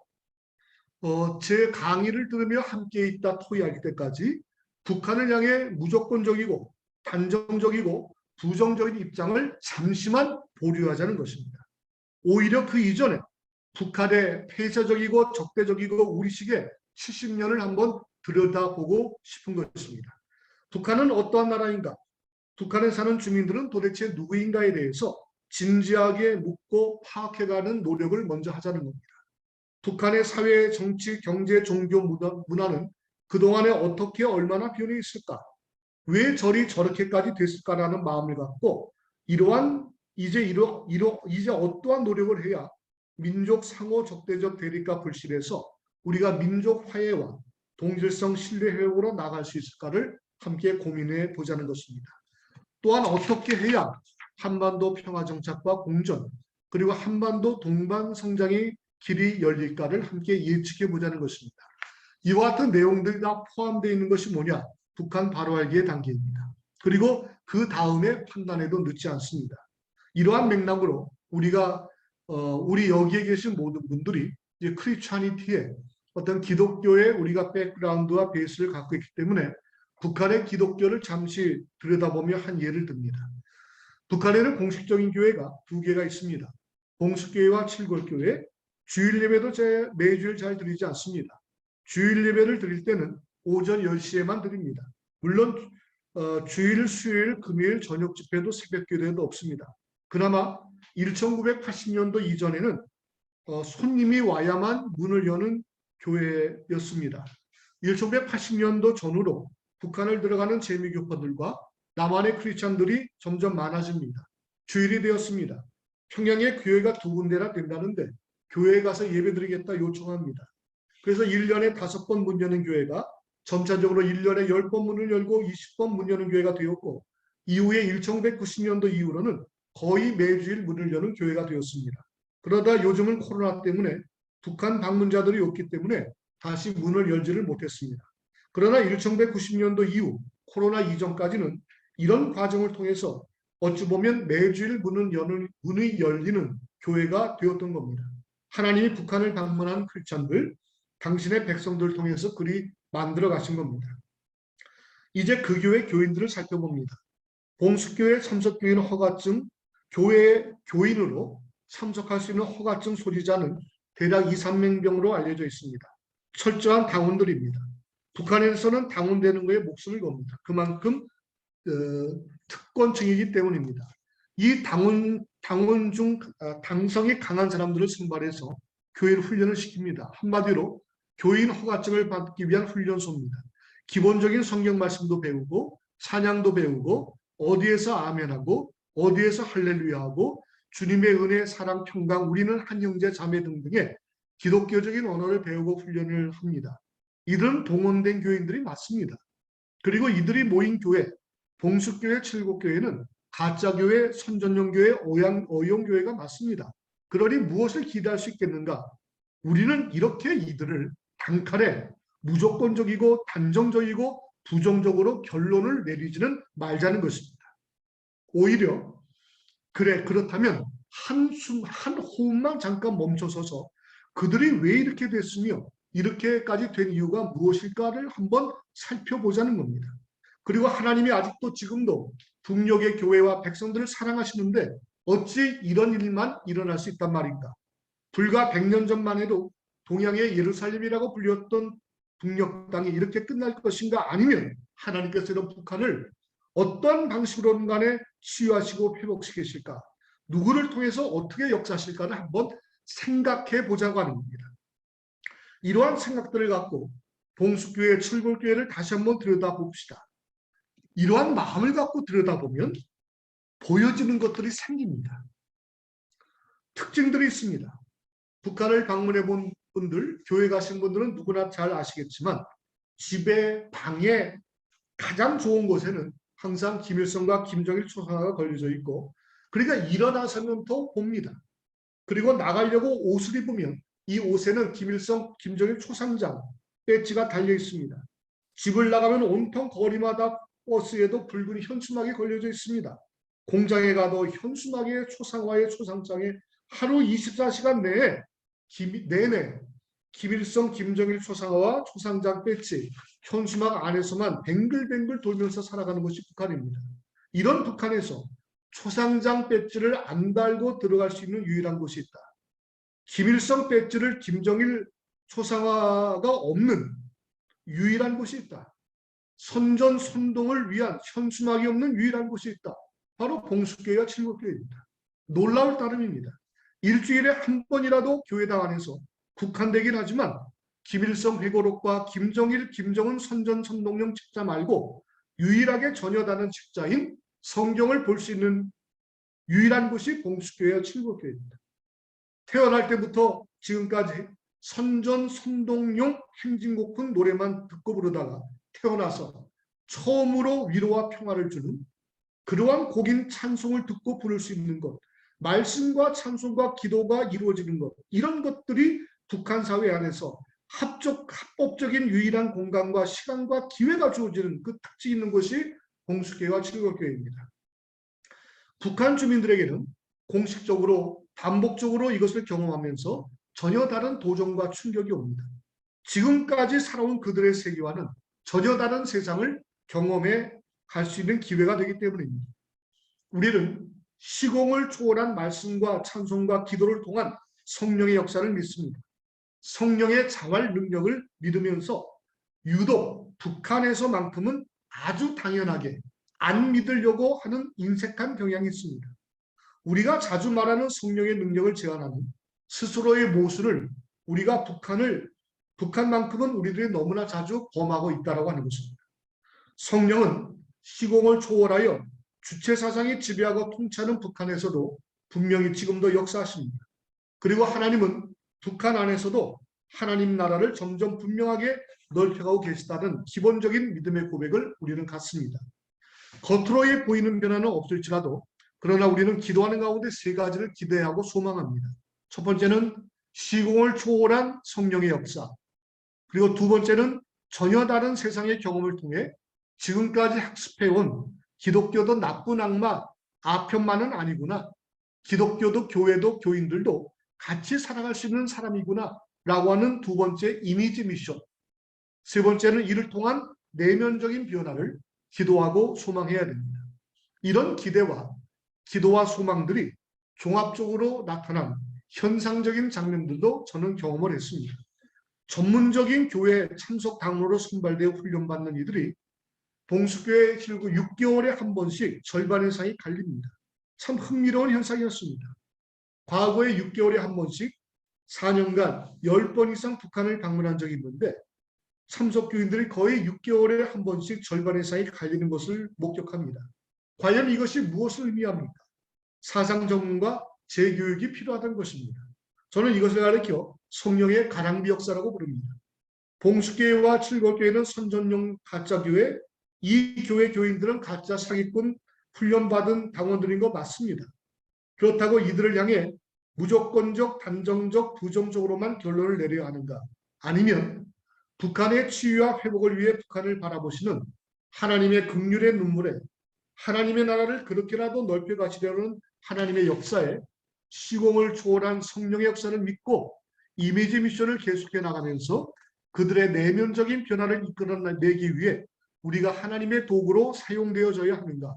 제 강의를 들으며 함께 있다 토의할 때까지 북한을 향해 무조건적이고 단정적이고 부정적인 입장을 잠시만 보류하자는 것입니다. 오히려 그 이전에 북한의 폐쇄적이고 적대적이고 우리식의 70년을 한번 들여다보고 싶은 것입니다. 북한은 어떠한 나라인가? 북한에 사는 주민들은 도대체 누구인가에 대해서 진지하게 묻고 파악해가는 노력을 먼저 하자는 겁니다. 북한의 사회, 정치, 경제, 종교, 문화는 그동안에 어떻게 얼마나 변해 있을까? 왜 저리 저렇게까지 됐을까라는 마음을 갖고 이제 어떠한 노력을 해야 민족 상호 적대적 대립과 불신에서 우리가 민족 화해와 동질성 신뢰 회복으로 나갈 수 있을까를 함께 고민해 보자는 것입니다. 또한 어떻게 해야 한반도 평화 정착과 공존 그리고 한반도 동반 성장의 길이 열릴까를 함께 예측해 보자는 것입니다. 이와 같은 내용들이 다 포함되어 있는 것이 뭐냐? 북한 바로 알기의 단계입니다. 그리고 그 다음에 판단해도 늦지 않습니다. 이러한 맥락으로 우리 여기에 계신 모든 분들이 이제 크리스찬이티의 어떤 기독교의 우리가 백그라운드와 베이스를 갖고 있기 때문에 북한의 기독교를 잠시 들여다보며 한 예를 듭니다. 북한에는 공식적인 교회가 두 개가 있습니다. 봉숙교회와 칠골교회. 주일 예배도 매주일 잘 드리지 않습니다. 주일 예배를 드릴 때는 오전 10시에만 드립니다. 물론 주일, 수요일, 금요일 저녁 집회도 새벽 기도회도 없습니다. 그나마 1980년도 이전에는 손님이 와야만 문을 여는 교회였습니다. 1980년도 전후로 북한을 들어가는 재미교파들과 남한의 크리스찬들이 점점 많아집니다. 주일이 되었습니다. 평양에 교회가 두 군데나 된다는데 교회에 가서 예배드리겠다 요청합니다. 그래서 1년에 5번 문 여는 교회가 점차적으로 1년에 10번 문을 열고 20번 문 여는 교회가 되었고 이후에 1990년도 이후로는 거의 매주일 문을 여는 교회가 되었습니다. 그러다 요즘은 코로나 때문에 북한 방문자들이 없기 때문에 다시 문을 열지를 못했습니다. 그러나 1990년도 이후 코로나 이전까지는 이런 과정을 통해서 어찌 보면 매주일 문이 열리는 교회가 되었던 겁니다. 하나님이 북한을 방문한 크리스찬들, 당신의 백성들을 통해서 그리 만들어 가신 겁니다. 이제 그 교회 교인들을 살펴봅니다. 봉숙교회 참석교인 허가증, 교회 교인으로 참석할 수 있는 허가증 소지자는 대략 2~3명으로 알려져 있습니다. 철저한 당원들입니다. 북한에서는 당원되는 것에 목숨을 겁니다. 그만큼 특권층이기 때문입니다. 이 당원 중 당성이 강한 사람들을 선발해서 교인 훈련을 시킵니다. 한마디로 교인 허가증을 받기 위한 훈련소입니다. 기본적인 성경 말씀도 배우고 찬양도 배우고 어디에서 아멘하고 어디에서 할렐루야하고 주님의 은혜, 사랑, 평강, 우리는 한 형제 자매 등등의 기독교적인 언어를 배우고 훈련을 합니다. 이들은 동원된 교인들이 맞습니다. 그리고 이들이 모인 교회, 봉숙교회, 칠곡교회는 가짜교회, 선전용교회, 어용교회가 맞습니다. 그러니 무엇을 기대할 수 있겠는가? 우리는 이렇게 이들을 단칼에 무조건적이고 단정적이고 부정적으로 결론을 내리지는 말자는 것입니다. 오히려 그렇다면 한 호흡만 잠깐 멈춰서서 그들이 왜 이렇게 됐으며 이렇게까지 된 이유가 무엇일까를 한번 살펴보자는 겁니다. 그리고 하나님이 아직도 지금도 북녘의 교회와 백성들을 사랑하시는데 어찌 이런 일만 일어날 수 있단 말인가? 불과 100년 전만 해도 동양의 예루살렘이라고 불렸던 북녘 땅이 이렇게 끝날 것인가? 아니면 하나님께서 이런 북한을 어떤 방식으로든 간에 치유하시고 회복시키실까? 누구를 통해서 어떻게 역사하실까를 한번 생각해 보자고 하는 겁니다. 이러한 생각들을 갖고 봉숙교회, 칠골교회를 다시 한번 들여다봅시다. 이러한 마음을 갖고 들여다보면 보여지는 것들이 생깁니다. 특징들이 있습니다. 북한을 방문해 본 분들, 교회 가신 분들은 누구나 잘 아시겠지만 집에, 방에 가장 좋은 곳에는 항상 김일성과 김정일 초상화가 걸려져 있고 그러니까 일어나서는 더 봅니다. 그리고 나가려고 옷을 입으면 이 옷에는 김일성, 김정일 초상장 배지가 달려 있습니다. 집을 나가면 온통 거리마다 버스에도 붉은 현수막이 걸려져 있습니다. 공장에 가도 현수막에 초상화에 초상장에 하루 24시간 내내 김일성, 김정일 초상화와 초상장 배지, 현수막 안에서만 뱅글뱅글 돌면서 살아가는 것이 북한입니다. 이런 북한에서 초상장 배지를 안 달고 들어갈 수 있는 유일한 곳이 있다. 김일성 배지를 김정일 초상화가 없는 유일한 곳이 있다. 선전선동을 위한 현수막이 없는 유일한 곳이 있다. 바로 봉숙교회와 칠곡교회입니다. 놀라울 따름입니다. 일주일에 한 번이라도 교회당 안에서 국한되긴 하지만 김일성 회고록과 김정일, 김정은 선전선동용 책자 말고 유일하게 전혀 다른 책자인 성경을 볼 수 있는 유일한 곳이 봉숙교회와 칠곡교회입니다. 태어날 때부터 지금까지 선전선동용 행진곡은 노래만 듣고 부르다가 태어나서 처음으로 위로와 평화를 주는 그러한 곡인 찬송을 듣고 부를 수 있는 것, 말씀과 찬송과 기도가 이루어지는 것, 이런 것들이 북한 사회 안에서 합법적인 유일한 공간과 시간과 기회가 주어지는 그 특징이 있는 것이 봉숙교회와 칠곡교회입니다. 북한 주민들에게는 공식적으로 반복적으로 이것을 경험하면서 전혀 다른 도전과 충격이 옵니다. 지금까지 살아온 그들의 세계와는 전혀 다른 세상을 경험해 갈 수 있는 기회가 되기 때문입니다. 우리는 시공을 초월한 말씀과 찬송과 기도를 통한 성령의 역사를 믿습니다. 성령의 자활 능력을 믿으면서 유독 북한에서만큼은 아주 당연하게 안 믿으려고 하는 인색한 경향이 있습니다. 우리가 자주 말하는 성령의 능력을 제한하는 스스로의 모순을 우리가 북한만큼은 우리들이 너무나 자주 범하고 있다고 하는 것입니다. 성령은 시공을 초월하여 주체 사상이 지배하고 통치하는 북한에서도 분명히 지금도 역사하십니다. 그리고 하나님은 북한 안에서도 하나님 나라를 점점 분명하게 넓혀가고 계시다는 기본적인 믿음의 고백을 우리는 갖습니다. 겉으로의 보이는 변화는 없을지라도 그러나 우리는 기도하는 가운데 세 가지를 기대하고 소망합니다. 첫 번째는 시공을 초월한 성령의 역사, 그리고 두 번째는 전혀 다른 세상의 경험을 통해 지금까지 학습해온 기독교도 나쁜 악마 아편만은 아니구나, 기독교도 교회도 교인들도 같이 살아갈 수 있는 사람이구나 라고 하는 두 번째 이미지 미션, 세 번째는 이를 통한 내면적인 변화를 기도하고 소망해야 됩니다. 이런 기도와 소망들이 종합적으로 나타난 현상적인 장면들도 저는 경험을 했습니다. 전문적인 교회 참석 당으로 선발되어 훈련받는 이들이 봉숙교회 길고 6개월에 한 번씩 절반 이상이 갈립니다. 참 흥미로운 현상이었습니다. 과거에 6개월에 한 번씩 4년간 10번 이상 북한을 방문한 적이 있는데 참석교인들이 거의 6개월에 한 번씩 절반 이상이 갈리는 것을 목격합니다. 과연 이것이 무엇을 의미합니까? 사상 전문과 재교육이 필요하다는 것입니다. 저는 이것을 가리켜 성령의 가랑비 역사라고 부릅니다. 봉숙교회와 칠곡교회는 선전용 가짜교회, 이 교회 교인들은 가짜 사기꾼 훈련받은 당원들인 거 맞습니다. 그렇다고 이들을 향해 무조건적, 단정적, 부정적으로만 결론을 내려야 하는가? 아니면 북한의 치유와 회복을 위해 북한을 바라보시는 하나님의 긍휼의 눈물에 하나님의 나라를 그렇게라도 넓혀가시려는 하나님의 역사에 시공을 초월한 성령의 역사를 믿고 이미지 미션을 계속해 나가면서 그들의 내면적인 변화를 이끌어내기 위해 우리가 하나님의 도구로 사용되어져야 하는가,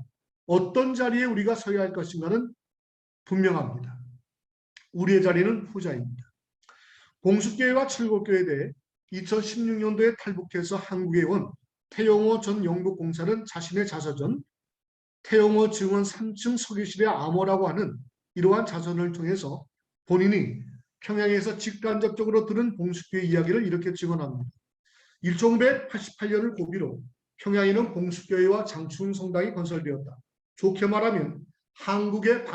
어떤 자리에 우리가 서야 할 것인가는 분명합니다. 우리의 자리는 후자입니다. 봉숙교회와 칠곡교회에 대해 2016년도에 탈북해서 한국에 온 태영호 전 영국 공사는 자신의 자서전 태영호 증원 3층 서기실의 암호라고 하는 이러한 자서전을 통해서 본인이 평양에서 직간접적으로 들은 봉숙교회 이야기를 이렇게 증언합니다. 1988년을 고비로 평양에는 봉숙교회와 장충 성당이 건설되었다. 좋게 말하면 한국의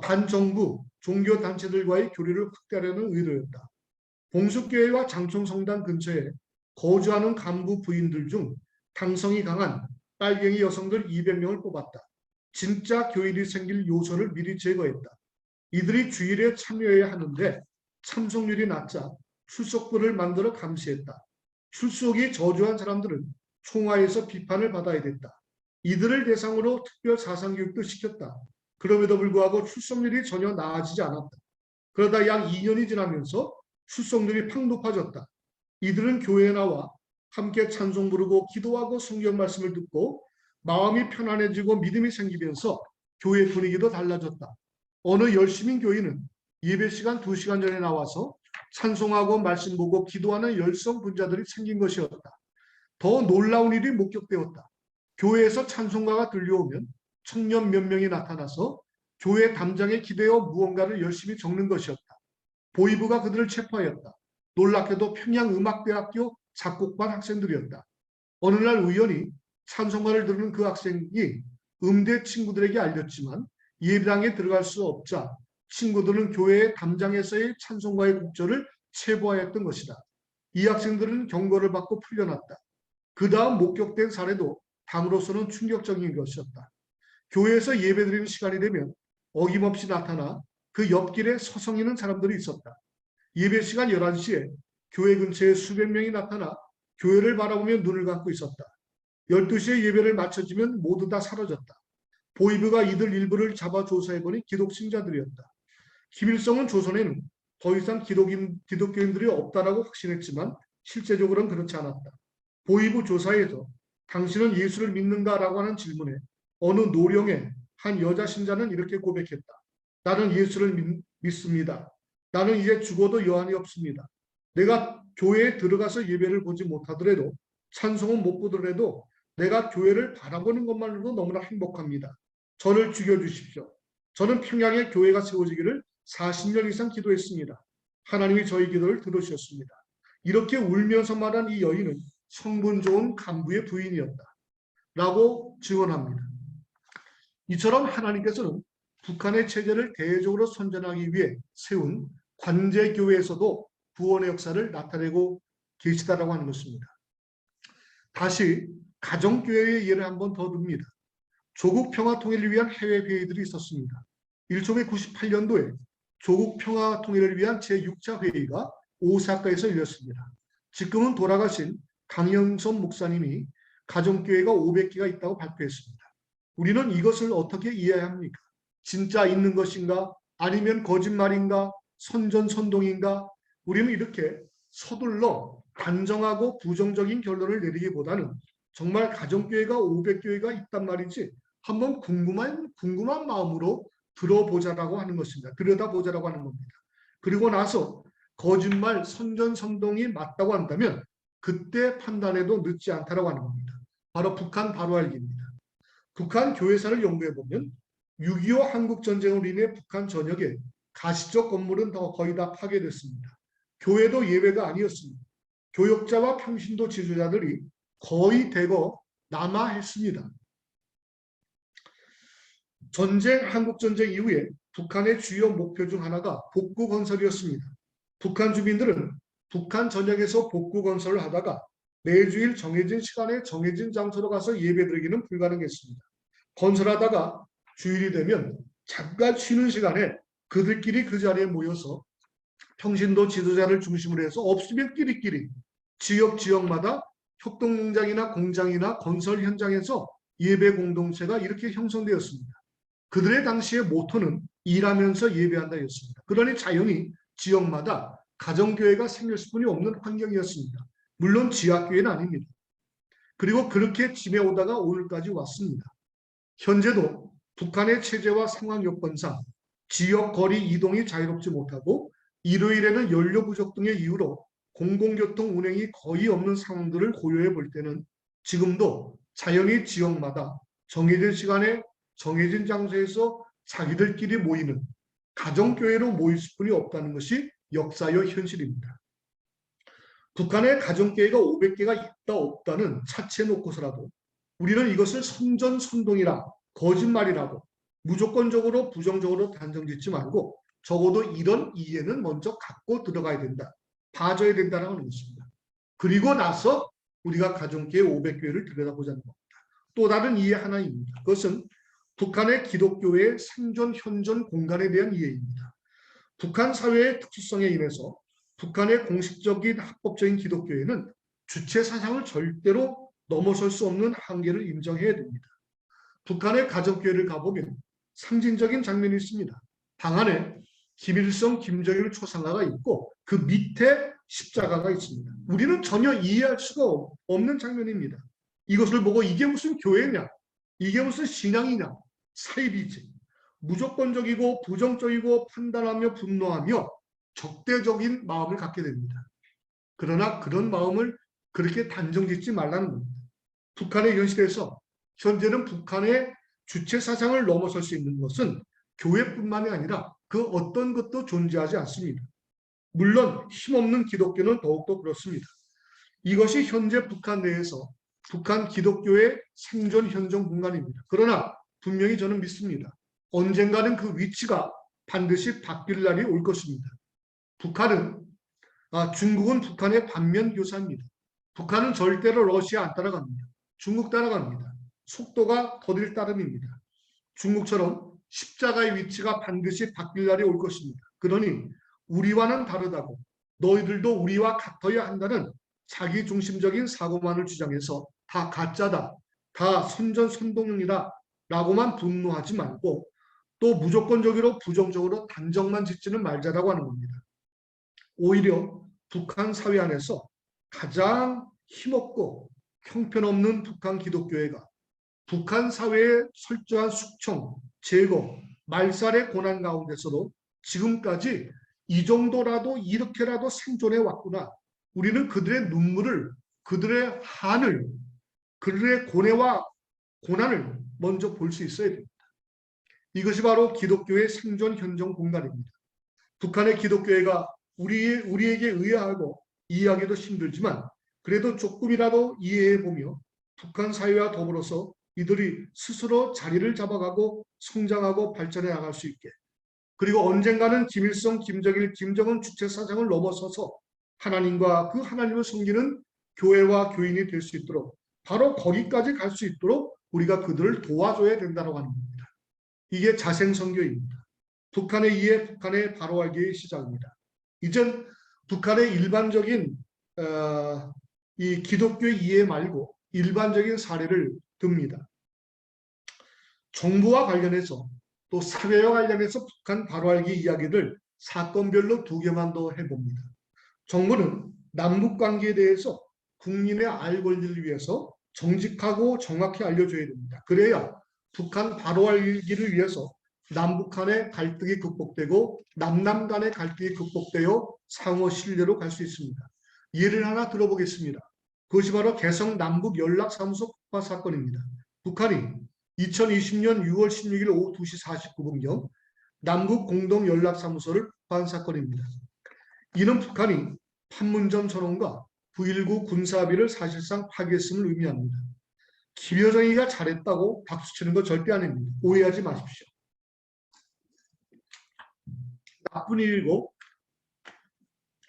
반정부 종교단체들과의 교류를 확대하려는 의도였다. 봉숙교회와 장충 성당 근처에 거주하는 간부 부인들 중 당성이 강한 빨갱이 여성들 200명을 뽑았다. 진짜 교인이 생길 요소를 미리 제거했다. 이들이 주일에 참여해야 하는데 참석률이 낮자 출석부를 만들어 감시했다. 출석이 저조한 사람들은 총화에서 비판을 받아야 됐다. 이들을 대상으로 특별 사상교육도 시켰다. 그럼에도 불구하고 출석률이 전혀 나아지지 않았다. 그러다 약 2년이 지나면서 출석률이 팍 높아졌다. 이들은 교회에 나와 함께 찬송 부르고 기도하고 성경 말씀을 듣고 마음이 편안해지고 믿음이 생기면서 교회 분위기도 달라졌다. 어느 열심인 교인은 예배 시간 2시간 전에 나와서 찬송하고 말씀 보고 기도하는 열성 분자들이 생긴 것이었다. 더 놀라운 일이 목격되었다. 교회에서 찬송가가 들려오면 청년 몇 명이 나타나서 교회 담장에 기대어 무언가를 열심히 적는 것이었다. 보이부가 그들을 체포하였다. 놀랍게도 평양음악대학교 작곡반 학생들이었다. 어느 날 우연히 찬송가를 들은 그 학생이 음대 친구들에게 알렸지만 예배당에 들어갈 수 없자 친구들은 교회의 담장에서의 찬송가의 곡절을 체포하였던 것이다. 이 학생들은 경고를 받고 풀려났다. 그 다음 목격된 사례도 당으로서는 충격적인 것이었다. 교회에서 예배드리는 시간이 되면 어김없이 나타나 그 옆길에 서성이는 사람들이 있었다. 예배 시간 11시에 교회 근처에 수백 명이 나타나 교회를 바라보며 눈을 감고 있었다. 12시에 예배를 마쳐지면 모두 다 사라졌다. 보이부가 이들 일부를 잡아 조사해보니 기독신자들이었다. 김일성은 조선에는 더 이상 기독교인들이 없다라고 확신했지만 실제적으로는 그렇지 않았다. 보이부 조사에서 당신은 예수를 믿는가라고 하는 질문에 어느 노령의 한 여자 신자는 이렇게 고백했다. 나는 예수를 믿습니다. 나는 이제 죽어도 여한이 없습니다. 내가 교회에 들어가서 예배를 보지 못하더라도 찬송은 못 보더라도 내가 교회를 바라보는 것만으로도 너무나 행복합니다. 저를 죽여주십시오. 저는 평양에 교회가 세워지기를 40년 이상 기도했습니다. 하나님이 저희 기도를 들으셨습니다. 이렇게 울면서 말한 이 여인은 성분 좋은 간부의 부인이었다. 라고 증언합니다. 이처럼 하나님께서는 북한의 체제를 대외적으로 선전하기 위해 세운 관제교회에서도 구원의 역사를 나타내고 계시다라고 하는 것입니다. 다시 가정교회의 예를 한번 더 듭니다. 조국 평화 통일을 위한 해외 회의들이 있었습니다. 1998년도에 조국 평화 통일을 위한 제6차 회의가 오사카에서 열렸습니다. 지금은 돌아가신 강영선 목사님이 가정교회가 500개가 있다고 발표했습니다. 우리는 이것을 어떻게 이해해야 합니까? 진짜 있는 것인가? 아니면 거짓말인가? 선전선동인가? 우리는 이렇게 서둘러 단정하고 부정적인 결론을 내리기보다는 정말 가정교회가 500교회가 있단 말이지 한번 궁금한 마음으로 들어보자라고 하는 것입니다. 들여다보자라고 하는 겁니다. 그리고 나서 거짓말, 선전선동이 맞다고 한다면 그때 판단해도 늦지 않다라고 하는 겁니다. 바로 북한 바로알기입니다. 북한 교회사를 연구해보면 6.25 한국전쟁으로 인해 북한 전역에 가시적 건물은 거의 다 파괴됐습니다. 교회도 예외가 아니었습니다. 교역자와 평신도 지도자들이 거의 대거 남하했습니다. 한국전쟁 이후에 북한의 주요 목표 중 하나가 복구 건설이었습니다. 북한 주민들은 북한 전역에서 복구 건설을 하다가 매주일 정해진 시간에 정해진 장소로 가서 예배드리기는 불가능했습니다. 건설하다가 주일이 되면 잠깐 쉬는 시간에 그들끼리 그 자리에 모여서 평신도 지도자를 중심으로 해서 없으면 끼리끼리 지역마다 협동농장이나 공장이나 건설 현장에서 예배 공동체가 이렇게 형성되었습니다. 그들의 당시의 모토는 일하면서 예배한다였습니다. 그러니 자연히 지역마다 가정교회가 생길 수뿐이 없는 환경이었습니다. 물론 지하교회는 아닙니다. 그리고 그렇게 지내오다가 오늘까지 왔습니다. 현재도 북한의 체제와 상황 여건상 지역 거리 이동이 자유롭지 못하고 일요일에는 연료 부족 등의 이유로 공공교통 운행이 거의 없는 상황들을 고려해 볼 때는 지금도 자연히 지역마다 정해진 시간에 정해진 장소에서 자기들끼리 모이는 가정교회로 모일 수뿐이 없다는 것이 역사의 현실입니다. 북한의 가정교회가 500개가 있다 없다는 차치해 놓고서라도 우리는 이것을 선전선동이라 거짓말이라고 무조건적으로 부정적으로 단정짓지 말고 적어도 이런 이해는 먼저 갖고 들어가야 된다. 봐줘야 된다는 것입니다. 그리고 나서 우리가 가정교회 500교회를 들여다보자는 겁니다. 또 다른 이해 하나입니다. 그것은 북한의 기독교회의 생존, 현존 공간에 대한 이해입니다. 북한 사회의 특수성에 인해서 북한의 공식적인 합법적인 기독교회는 주체 사상을 절대로 넘어설 수 없는 한계를 인정해야 됩니다. 북한의 가정교회를 가보면 상징적인 장면이 있습니다. 방 안에 김일성, 김정일 초상화가 있고 그 밑에 십자가가 있습니다. 우리는 전혀 이해할 수가 없는 장면입니다. 이것을 보고 이게 무슨 교회냐? 이게 무슨 신앙이냐? 사입이지. 무조건적이고 부정적이고 판단하며 분노하며 적대적인 마음을 갖게 됩니다. 그러나 그런 마음을 그렇게 단정짓지 말라는 겁니다. 북한의 현실에서 현재는 북한의 주체 사상을 넘어설 수 있는 것은 교회뿐만이 아니라 그 어떤 것도 존재하지 않습니다. 물론 힘없는 기독교는 더욱더 그렇습니다. 이것이 현재 북한 내에서 북한 기독교의 생존 현존 공간입니다. 그러나 분명히 저는 믿습니다. 언젠가는 그 위치가 반드시 바뀔 날이 올 것입니다. 중국은 북한의 반면 교사입니다. 북한은 절대로 러시아 안 따라갑니다. 중국 따라갑니다. 속도가 더딜 따름입니다. 중국처럼 십자가의 위치가 반드시 바뀔 날이 올 것입니다. 그러니 우리와는 다르다고 너희들도 우리와 같아야 한다는 자기 중심적인 사고만을 주장해서 다 가짜다, 다 선전선동용이다 라고만 분노하지 말고 또 무조건적으로 부정적으로 단정만 짓지는 말자라고 하는 겁니다. 오히려 북한 사회 안에서 가장 힘없고 형편없는 북한 기독교회가 북한 사회의 철저한 숙청, 제거, 말살의 고난 가운데서도 지금까지 이 정도라도 이렇게라도 생존해 왔구나. 우리는 그들의 눈물을, 그들의 한을, 그들의 고뇌와 고난을 먼저 볼 수 있어야 됩니다. 이것이 바로 기독교의 생존 현존 공간입니다. 북한의 기독교회가 우리에게 의아하고 이해하기도 힘들지만 그래도 조금이라도 이해해보며 북한 사회와 더불어서 이들이 스스로 자리를 잡아가고 성장하고 발전해 나갈 수 있게, 그리고 언젠가는 김일성, 김정일, 김정은 주체 사상을 넘어서서 하나님과 그 하나님을 섬기는 교회와 교인이 될 수 있도록, 바로 거기까지 갈 수 있도록 우리가 그들을 도와줘야 된다고 하는 겁니다. 이게 자생선교입니다. 북한의 이해, 북한의 바로 알기의 시작입니다. 이젠 북한의 일반적인 이 기독교 이해 말고 일반적인 사례를 듭니다. 정부와 관련해서 또 사회와 관련해서 북한 바로 알기 이야기를 사건별로 2개만 더 해봅니다. 정부는 남북 관계에 대해서 국민의 알 권리를 위해서 정직하고 정확히 알려줘야 됩니다. 그래야 북한 바로 알기를 위해서 남북 간의 갈등이 극복되고 남남 간의 갈등이 극복되어 상호 신뢰로 갈 수 있습니다. 예를 하나 들어보겠습니다. 그것이 바로 개성 남북 연락사무소 폭파 사건입니다. 북한이 2020년 6월 16일 오후 2시 49분경 남북 공동 연락사무소를 폭파한 사건입니다. 이는 북한이 판문점 선언과 9.19 군사합의를 사실상 파기했음을 의미합니다. 김여정이가 잘했다고 박수치는 거 절대 아닙니다. 오해하지 마십시오. 나쁜 일이고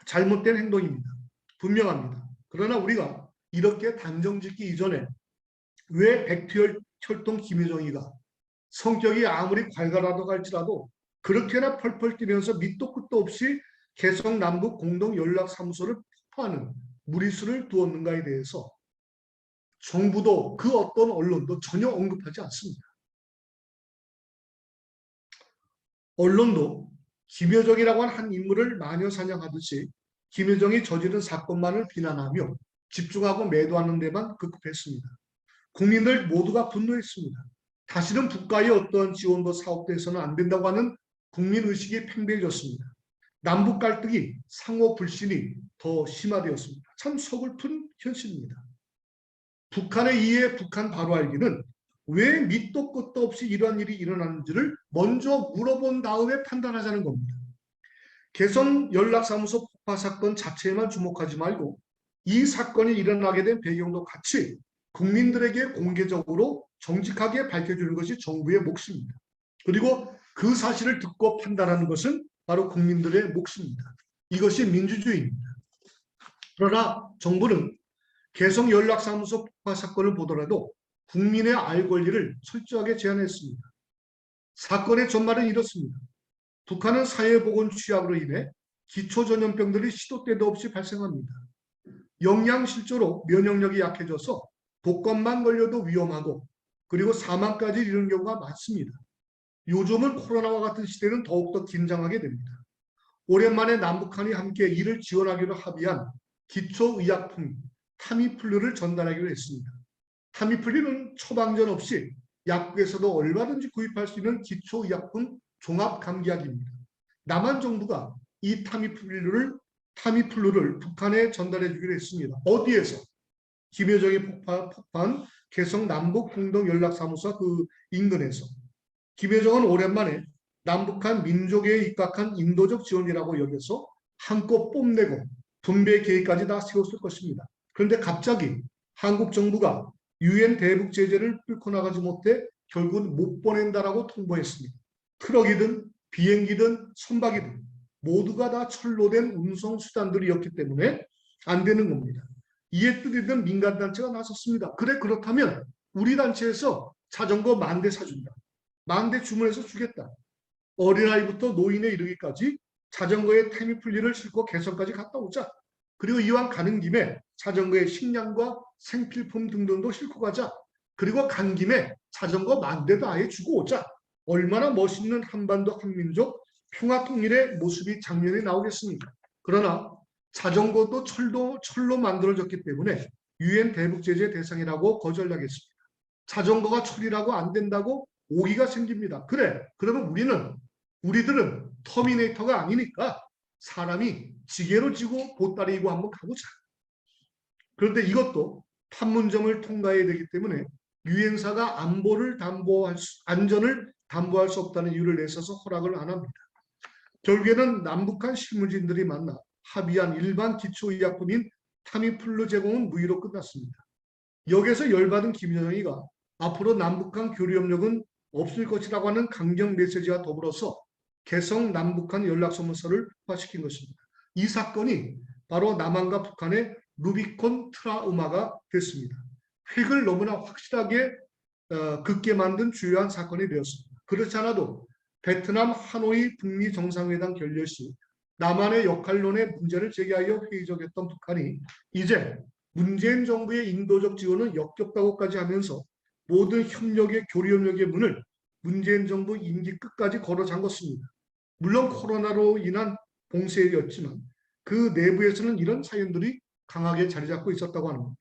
잘못된 행동입니다. 분명합니다. 그러나 우리가 이렇게 단정짓기 이전에 왜 백투혈통 김여정이가 성격이 아무리 괄괄하다고 할지라도 그렇게나 펄펄 뛰면서 밑도 끝도 없이 개성 남북 공동 연락사무소를 폭파하는 무리수를 두었는가에 대해서 정부도 그 어떤 언론도 전혀 언급하지 않습니다. 언론도 김여정이라고 하는 한 인물을 마녀 사냥하듯이 김여정이 저지른 사건만을 비난하며 집중하고 매도하는 데만 급급했습니다. 국민들 모두가 분노했습니다. 다시는 북과의 어떤 지원도 사업도 해서는 안 된다고 하는 국민의식이 팽배해졌습니다. 남북 갈등이 상호 불신이 더 심화되었습니다. 참 서글픈 현실입니다. 북한의 이해, 북한 바로 알기는 왜 밑도 끝도 없이 이러한 일이 일어났는지를 먼저 물어본 다음에 판단하자는 겁니다. 개성 연락사무소 폭파 사건 자체에만 주목하지 말고 이 사건이 일어나게 된 배경도 같이 국민들에게 공개적으로 정직하게 밝혀주는 것이 정부의 몫입니다. 그리고 그 사실을 듣고 판단하는 것은 바로 국민들의 몫입니다. 이것이 민주주의입니다. 그러나 정부는 개성 연락사무소 폭파 사건을 보더라도 국민의 알 권리를 철저하게 제한했습니다. 사건의 전말은 이렇습니다. 북한은 사회보건 취약으로 인해 기초전염병들이 시도 때도 없이 발생합니다. 영양실조로 면역력이 약해져서 독감만 걸려도 위험하고 그리고 사망까지 이르는 경우가 많습니다. 요즘은 코로나와 같은 시대는 더욱더 긴장하게 됩니다. 오랜만에 남북한이 함께 이를 지원하기로 합의한 기초의약품 타미플루를 전달하기로 했습니다. 타미플루는 처방전 없이 약국에서도 얼마든지 구입할 수 있는 기초의약품 종합감기약입니다. 남한 정부가 이 타미플루를 북한에 전달해 주기로 했습니다. 어디에서? 김여정이 폭파한 개성 남북공동연락사무소 그 인근에서. 김여정은 오랜만에 남북한 민족에 입각한 인도적 지원이라고 여겨서 한껏 뽐내고 분배 계획까지 다 세웠을 것입니다. 그런데 갑자기 한국 정부가 유엔 대북 제재를 뚫고 나가지 못해 결국은 못 보낸다라고 통보했습니다. 트럭이든 비행기든 선박이든 모두가 다 철로된 운송 수단들이었기 때문에 안 되는 겁니다. 이에 뜻이든 민간단체가 나섰습니다. 그래, 그렇다면 우리 단체에서 자전거 10,000대 사준다. 10,000대 주문해서 주겠다. 어린아이부터 노인에 이르기까지 자전거에 타미플리를 싣고 개성까지 갔다 오자. 그리고 이왕 가는 김에 자전거에 식량과 생필품 등등도 싣고 가자. 그리고 간 김에 자전거 10,000대도 아예 주고 오자. 얼마나 멋있는 한반도 한민족 평화통일의 모습이 장면에 나오겠습니까? 그러나 자전거도 철로 만들어졌기 때문에 유엔 대북제재 대상이라고 거절하겠습니다. 자전거가 철이라고 안 된다고 오기가 생깁니다. 그래, 그러면 우리들은 터미네이터가 아니니까 사람이 지게로 지고 보따리고 한번 가보자. 그런데 이것도 판문점을 통과해야 되기 때문에 유엔사가 안전을 담보할 수 없다는 이유를 내서서 허락을 안 합니다. 결국에는 남북한 실무진들이 만나 합의한 일반 기초의약품인 타미플루 제공은 무의로 끝났습니다. 여기에서 열받은 김여정이가 앞으로 남북한 교류협력은 없을 것이라고 하는 강경 메시지와 더불어서 개성 남북한 연락사무소를 폭파시킨 것입니다. 이 사건이 바로 남한과 북한의 루비콘 트라우마가 됐습니다. 획을 너무나 확실하게 긋게 만든 주요한 사건이 되었습니다. 그렇지 않아도 베트남 하노이 북미 정상회담 결렬 시 남한의 역할론의 문제를 제기하여 회의적이었던 북한이 이제 문재인 정부의 인도적 지원은 역겹다고까지 하면서 모든 교류협력의 문을 문재인 정부 임기 끝까지 걸어 잠궜습니다. 물론 코로나로 인한 봉쇄였지만 그 내부에서는 이런 사연들이 강하게 자리 잡고 있었다고 하는 겁니다.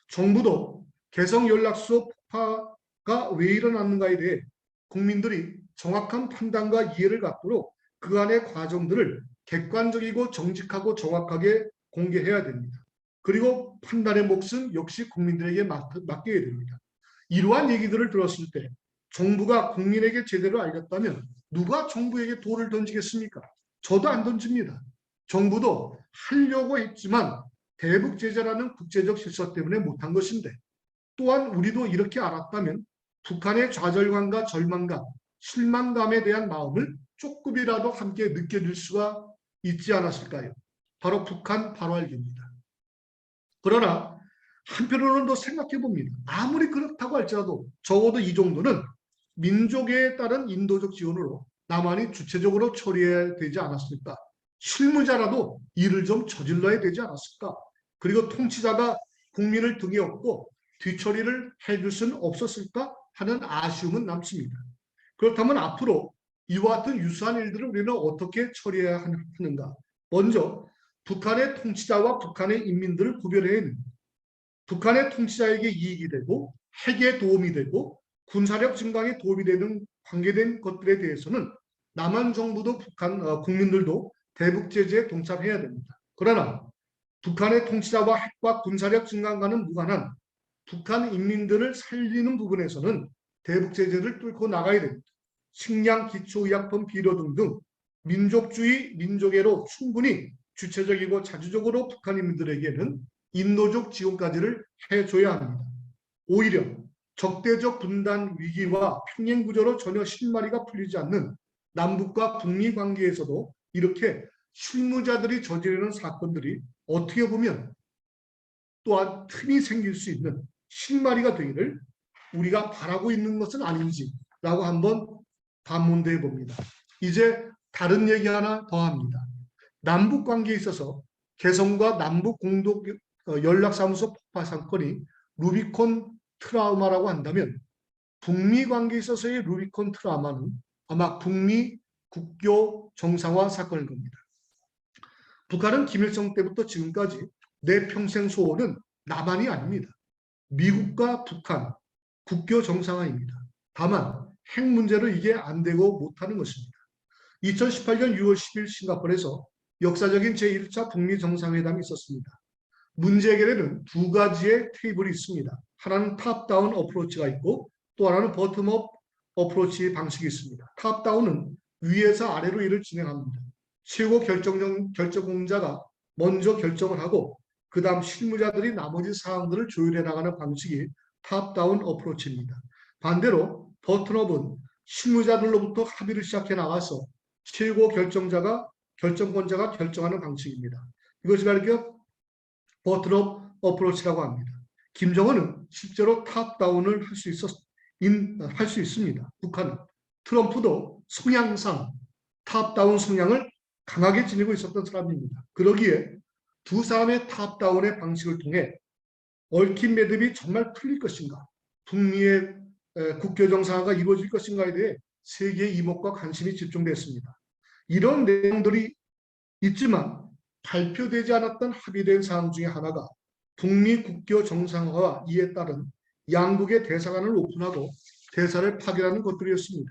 정부도 개성연락소 폭파가 왜 일어났는가에 대해 국민들이 정확한 판단과 이해를 갖도록 그 안의 과정들을 객관적이고 정직하고 정확하게 공개해야 됩니다. 그리고 판단의 몫은 역시 국민들에게 맡겨야 됩니다. 이러한 얘기들을 들었을 때 정부가 국민에게 제대로 알렸다면 누가 정부에게 돌을 던지겠습니까? 저도 안 던집니다. 정부도 하려고 했지만 대북 제재라는 국제적 실서 때문에 못한 것인데 또한 우리도 이렇게 알았다면 북한의 좌절감과 절망감, 실망감에 대한 마음을 조금이라도 함께 느껴질 수가 있지 않았을까요? 바로 북한 발활기입니다. 그러나 한편으로는 더 생각해 봅니다. 아무리 그렇다고 할지라도 적어도 이 정도는 민족에 따른 인도적 지원으로 남한이 주체적으로 처리해야 되지 않았을까? 실무자라도 일을 좀 저질러야 되지 않았을까? 그리고 통치자가 국민을 등에 업고 뒤처리를 해줄 수는 없었을까 하는 아쉬움은 남습니다. 그렇다면 앞으로 이와 같은 유사한 일들을 우리는 어떻게 처리해야 하는가? 먼저 북한의 통치자와 북한의 인민들을 구별해야 합니다. 북한의 통치자에게 이익이 되고 핵에 도움이 되고 군사력 증강에 도움이 되는 관계된 것들에 대해서는 남한 정부도 북한 국민들도 대북 제재에 동참해야 됩니다. 그러나 북한의 통치자와 핵과 군사력 증강과는 무관한 북한 인민들을 살리는 부분에서는 대북 제재를 뚫고 나가야 됩니다. 식량, 기초의약품, 비료 등등 민족주의, 민족애로 충분히 주체적이고 자주적으로 북한 인민들에게는 인도적 지원까지를 해줘야 합니다. 오히려 적대적 분단 위기와 평행 구조로 전혀 실마리가 풀리지 않는 남북과 북미 관계에서도 이렇게 실무자들이 저지르는 사건들이 어떻게 보면 또한 틈이 생길 수 있는 실마리가 되기를 우리가 바라고 있는 것은 아닌지라고 한번 반문해 봅니다. 이제 다른 얘기 하나 더 합니다. 남북 관계에 있어서 개성과 남북 공동 연락사무소 폭파 사건이 루비콘 트라우마라고 한다면 북미 관계에 있어서의 루비콘 트라우마는 아마 북미 국교 정상화 사건일 겁니다. 북한은 김일성 때부터 지금까지 내 평생 소원은 남한이 아닙니다. 미국과 북한 국교 정상화입니다. 다만 핵 문제로 이게 안 되고 못하는 것입니다. 2018년 6월 10일 싱가포르에서 역사적인 제1차 북미 정상회담이 있었습니다. 문제 해결에는 두 가지의 테이블이 있습니다. 하나는 탑다운 어프로치가 있고 또 하나는 버텀업 어프로치 방식이 있습니다. 탑다운은 위에서 아래로 일을 진행합니다. 최고 결정자가 먼저 결정을 하고 그 다음 실무자들이 나머지 사항들을 조율해 나가는 방식이 탑다운 어프로치입니다. 반대로 버텀업은 실무자들로부터 합의를 시작해 나가서 최고 결정권자가 결정하는 방식입니다. 이것이 바로 버텀업 어프로치라고 합니다. 김정은은 실제로 탑다운을 할 수 있습니다. 북한은. 트럼프도 성향상 탑다운 성향을 강하게 지니고 있었던 사람입니다. 그러기에 두 사람의 탑다운의 방식을 통해 얽힌 매듭이 정말 풀릴 것인가, 북미의 국교 정상화가 이루어질 것인가에 대해 세계의 이목과 관심이 집중됐습니다. 이런 내용들이 있지만 발표되지 않았던 합의된 사항 중에 하나가 북미 국교 정상화와 이에 따른 양국의 대사관을 오픈하고 대사를 파견하는 것들이었습니다.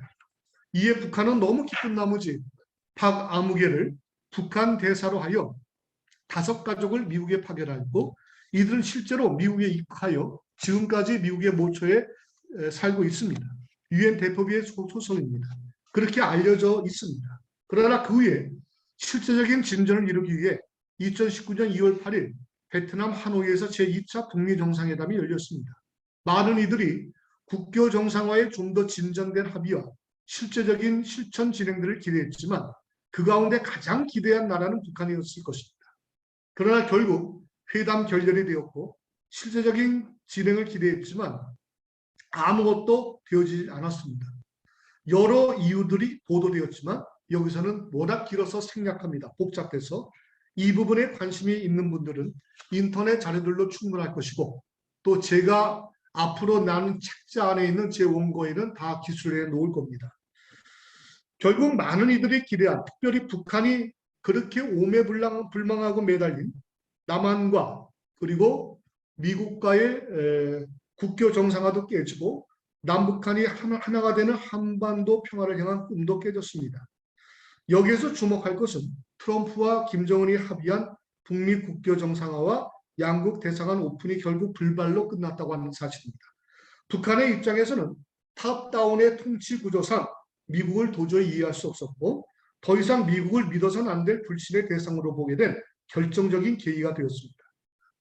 이에 북한은 너무 기쁜 나머지 박 아무개를 북한 대사로 하여 5가족을 미국에 파견하고 이들은 실제로 미국에 입국하여 지금까지 미국의 모처에 살고 있습니다. 유엔 대표부의 소속입니다. 그렇게 알려져 있습니다. 그러나 그 후에 실제적인 진전을 이루기 위해 2019년 2월 8일 베트남 하노이에서 제2차 북미 정상회담이 열렸습니다. 많은 이들이 국교 정상화에 좀 더 진전된 합의와 실제적인 실천 진행들을 기대했지만 그 가운데 가장 기대한 나라는 북한이었을 것입니다. 그러나 결국 회담 결렬이 되었고 실제적인 진행을 기대했지만 아무것도 되어지지 않았습니다. 여러 이유들이 보도되었지만 여기서는 워낙 길어서 생략합니다. 복잡해서 이 부분에 관심이 있는 분들은 인터넷 자료들로 충분할 것이고 또 제가 앞으로 나눈 책자 안에 있는 제 원고에는 다 기술해 놓을 겁니다. 결국 많은 이들이 기대한, 특별히 북한이 그렇게 오매불망하고 매달린 남한과 그리고 미국과의 국교 정상화도 깨지고 남북한이 하나가 되는 한반도 평화를 향한 꿈도 깨졌습니다. 여기에서 주목할 것은 트럼프와 김정은이 합의한 북미 국교 정상화와 양국 대사관 오픈이 결국 불발로 끝났다고 하는 사실입니다. 북한의 입장에서는 탑다운의 통치 구조상 미국을 도저히 이해할 수 없었고 더 이상 미국을 믿어서는 안 될 불신의 대상으로 보게 된 결정적인 계기가 되었습니다.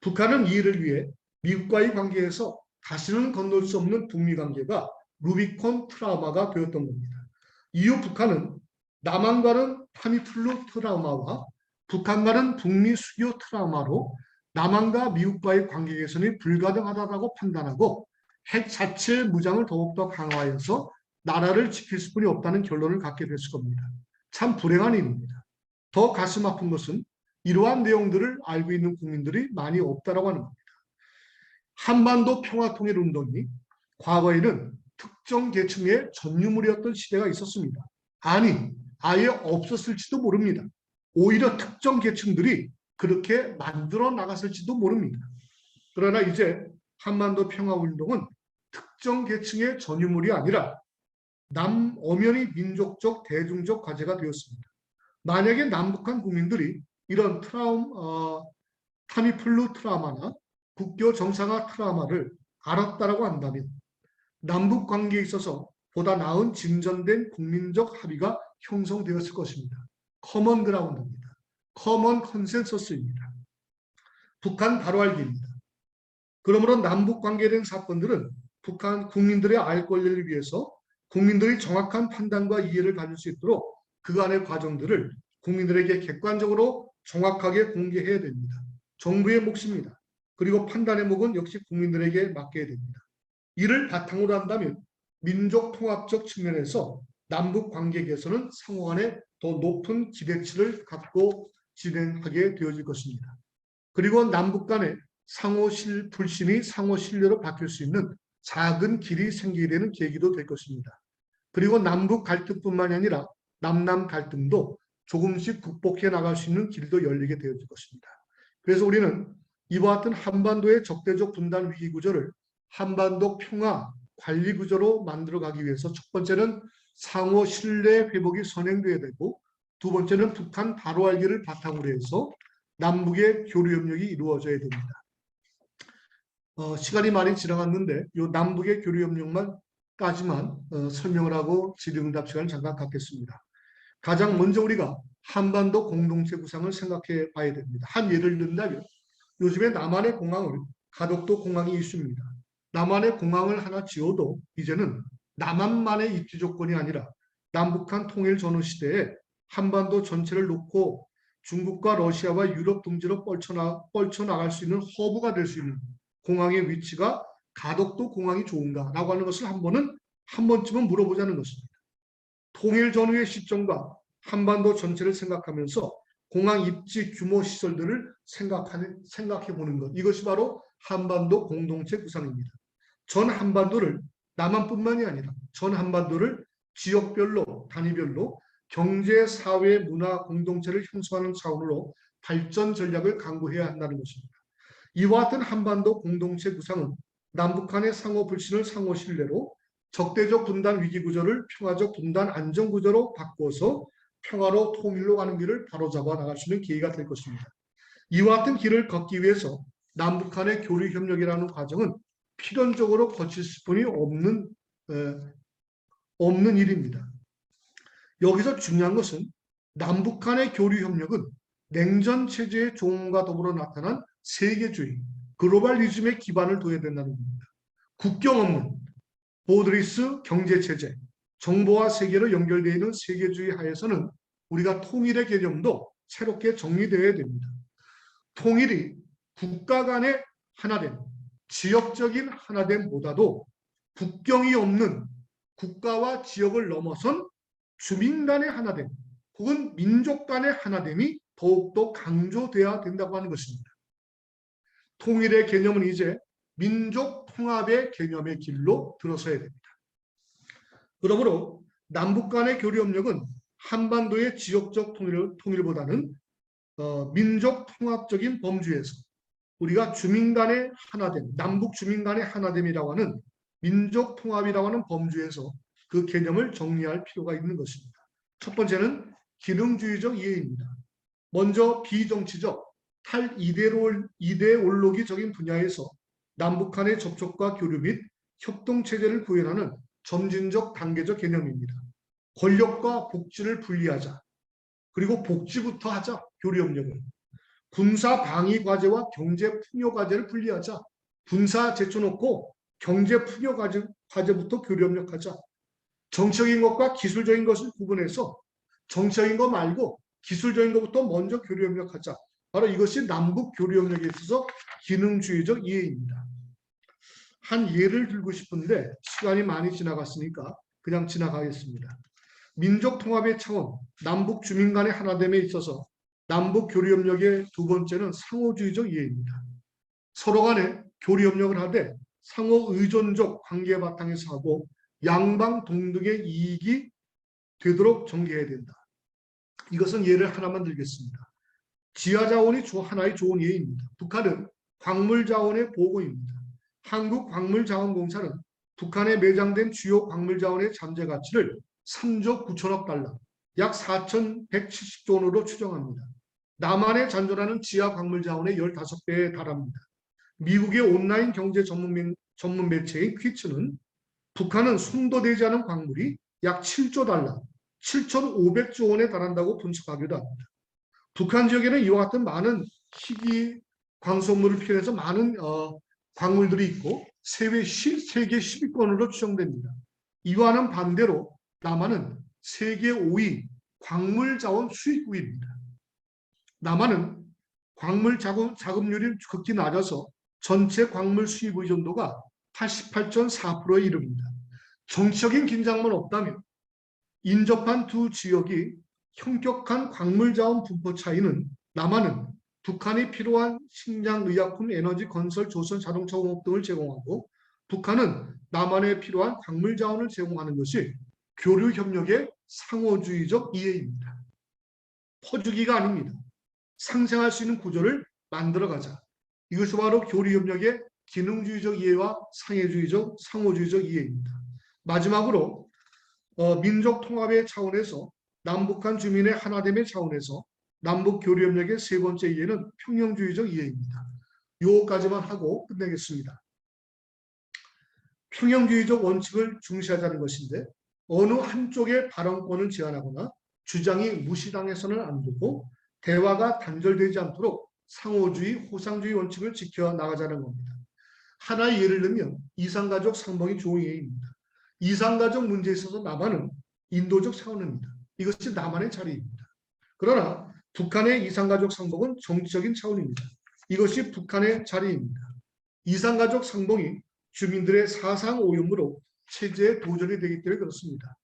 북한은 이 일을 위해 미국과의 관계에서 다시는 건널 수 없는 북미 관계가 루비콘 트라우마가 되었던 겁니다. 이후 북한은 남한과는 타미플루 트라우마와 북한과는 북미 수교 트라우마로 남한과 미국과의 관계 개선이 불가능하다고 판단하고 핵 자체의 무장을 더욱더 강화해서 나라를 지킬 수뿐이 없다는 결론을 갖게 됐을 겁니다. 참 불행한 일입니다. 더 가슴 아픈 것은 이러한 내용들을 알고 있는 국민들이 많이 없다라고 하는 겁니다. 한반도 평화통일운동이 과거에는 특정 계층의 전유물이었던 시대가 있었습니다. 아니, 아예 없었을지도 모릅니다. 오히려 특정 계층들이 그렇게 만들어 나갔을지도 모릅니다. 그러나 이제 한반도 평화운동은 특정 계층의 전유물이 아니라 엄연히 민족적, 대중적 과제가 되었습니다. 만약에 남북한 국민들이 이런 타미플루 트라우마나 국교 정상화 트라우마를 알았다라고 한다면 남북 관계에 있어서 보다 나은 진전된 국민적 합의가 형성되었을 것입니다. 커먼 그라운드입니다. 커먼 컨센서스입니다. 북한 바로 알기입니다. 그러므로 남북 관계에 대한 사건들은 북한 국민들의 알 권리를 위해서 국민들이 정확한 판단과 이해를 가질 수 있도록 그간의 과정들을 국민들에게 객관적으로 정확하게 공개해야 됩니다. 정부의 몫입니다. 그리고 판단의 몫은 역시 국민들에게 맡겨야 됩니다. 이를 바탕으로 한다면 민족 통합적 측면에서 남북 관계 개선은 상호 간에 더 높은 기대치를 갖고 진행하게 되어질 것입니다. 그리고 남북 간의 불신이 상호 신뢰로 바뀔 수 있는 작은 길이 생기게 되는 계기도 될 것입니다. 그리고 남북 갈등뿐만이 아니라 남남 갈등도 조금씩 극복해 나갈 수 있는 길도 열리게 되어질 것입니다. 그래서 우리는 이와 같은 한반도의 적대적 분단 위기 구조를 한반도 평화 관리 구조로 만들어가기 위해서 첫 번째는 상호 신뢰 회복이 선행돼야 되고 두 번째는 북한 바로 알기를 바탕으로 해서 남북의 교류 협력이 이루어져야 됩니다. 시간이 많이 지나갔는데 이 남북의 교류 협력만까지만 설명을 하고 질의응답 시간을 잠깐 갖겠습니다. 가장 먼저 우리가 한반도 공동체 구상을 생각해 봐야 됩니다. 한 예를 든다면 요즘에 남한의 공항을 가덕도 공항이 이슈입니다. 남한의 공항을 하나 지어도 이제는 남한만의 입지 조건이 아니라 남북한 통일 전후 시대에 한반도 전체를 놓고 중국과 러시아와 유럽 둥지로 뻗쳐나갈 수 있는 허브가 될 수 있는 공항의 위치가 가덕도 공항이 좋은가라고 하는 것을 한 번쯤은 물어보자는 것입니다. 통일 전후의 시점과 한반도 전체를 생각하면서 공항 입지 규모 시설들을 생각해 보는 것. 이것이 바로 한반도 공동체 구상입니다. 전 한반도를 남한뿐만이 아니라 전 한반도를 지역별로 단위별로 경제, 사회, 문화 공동체를 형성하는 차원으로 발전 전략을 강구해야 한다는 것입니다. 이와 같은 한반도 공동체 구상은 남북한의 상호 불신을 상호 신뢰로 적대적 분단 위기 구조를 평화적 분단 안정 구조로 바꿔서 평화로 통일로 가는 길을 바로잡아 나갈 수 있는 기회가 될 것입니다. 이와 같은 길을 걷기 위해서 남북한의 교류 협력이라는 과정은 필연적으로 거칠 수뿐이 없는 일입니다. 여기서 중요한 것은 남북한의 교류 협력은 냉전 체제의 종과 더불어 나타난 세계주의, 글로벌리즘에 기반을 둬야 된다는 겁니다. 국경 없는 보드리스 경제체제, 정보와 세계로 연결되어 있는 세계주의 하에서는 우리가 통일의 개념도 새롭게 정리되어야 됩니다. 통일이 국가 간의 하나됨, 지역적인 하나됨보다도 국경이 없는 국가와 지역을 넘어선 주민 간의 하나됨 혹은 민족 간의 하나됨이 더욱더 강조돼야 된다고 하는 것입니다. 통일의 개념은 이제 민족 통합의 개념의 길로 들어서야 됩니다. 그러므로 남북 간의 교류 협력은 한반도의 지역적 통일보다는 민족 통합적인 범주에서 우리가 주민 간의 하나됨, 남북 주민 간의 하나됨이라고 하는 민족 통합이라고 하는 범주에서 그 개념을 정리할 필요가 있는 것입니다. 첫 번째는 기능주의적 이해입니다. 먼저 비정치적 탈이데올로기적인 분야에서 남북한의 접촉과 교류 및 협동체제를 구현하는 점진적 단계적 개념입니다. 권력과 복지를 분리하자. 그리고 복지부터 하자. 교류 협력을. 군사 방위 과제와 경제 풍요 과제를 분리하자. 군사 제쳐놓고 경제 풍요 과제부터 교류 협력하자. 정치적인 것과 기술적인 것을 구분해서 정치적인 것 말고 기술적인 것부터 먼저 교류 협력하자. 바로 이것이 남북 교류 협력에 있어서 기능주의적 이해입니다. 한 예를 들고 싶은데 시간이 많이 지나갔으니까 그냥 지나가겠습니다. 민족 통합의 차원, 남북 주민 간의 하나됨에 있어서 남북 교류 협력의 두 번째는 상호주의적 이해입니다. 서로 간에 교류 협력을 하되 상호 의존적 관계 바탕에서 하고 양방 동등의 이익이 되도록 전개해야 된다. 이것은 예를 하나만 들겠습니다. 지하자원이 하나의 좋은 예입니다. 북한은 광물자원의 보고입니다. 한국광물자원공사는 북한에 매장된 주요 광물자원의 잠재 가치를 3조 9천억 달러, 약 4,170조 원으로 추정합니다. 남한에 잔존하는 지하 광물자원의 15배에 달합니다. 미국의 온라인 경제 전문 매체인 퀴츠는 북한은 손도 대지 않은 광물이 약 7조 달러, 7,500조 원에 달한다고 분석하기도 합니다. 북한 지역에는 이와 같은 많은 희귀 광석물을 필요해서 많은 광물들이 있고 세계 10위권으로 추정됩니다. 이와는 반대로 남한은 세계 5위 광물자원 수입국입니다. 남한은 광물 자급률이 극히 낮아서 전체 광물 수입 의존도가 88.4%에 이릅니다. 정치적인 긴장만 없다면 인접한 두 지역이 현격한 광물자원 분포 차이는 남한은 북한이 필요한 식량, 의약품, 에너지, 건설, 조선, 자동차 공업 등을 제공하고 북한은 남한에 필요한 광물자원을 제공하는 것이 교류협력의 상호주의적 이해입니다. 퍼주기가 아닙니다. 상생할 수 있는 구조를 만들어가자. 이것이 바로 교류협력의 기능주의적 이해와 상호주의적 이해입니다. 마지막으로 민족 통합의 차원에서 남북한 주민의 하나됨의 차원에서 남북 교류협력의 세 번째 이해는 평형주의적 이해입니다. 요거까지만 하고 끝내겠습니다. 평형주의적 원칙을 중시하자는 것인데 어느 한쪽의 발언권을 제한하거나 주장이 무시당해서는 안 되고 대화가 단절되지 않도록 상호주의, 호상주의 원칙을 지켜나가자는 겁니다. 하나의 예를 들면 이상가족 상봉이 좋은 예입니다. 이상가족 문제에 있어서 남한은 인도적 차원입니다. 이것이 남한의 자리입니다. 그러나 북한의 이상가족 상봉은 정치적인 차원입니다. 이것이 북한의 자리입니다. 이상가족 상봉이 주민들의 사상 오염으로 체제에 도전이 되기 때문에 그렇습니다.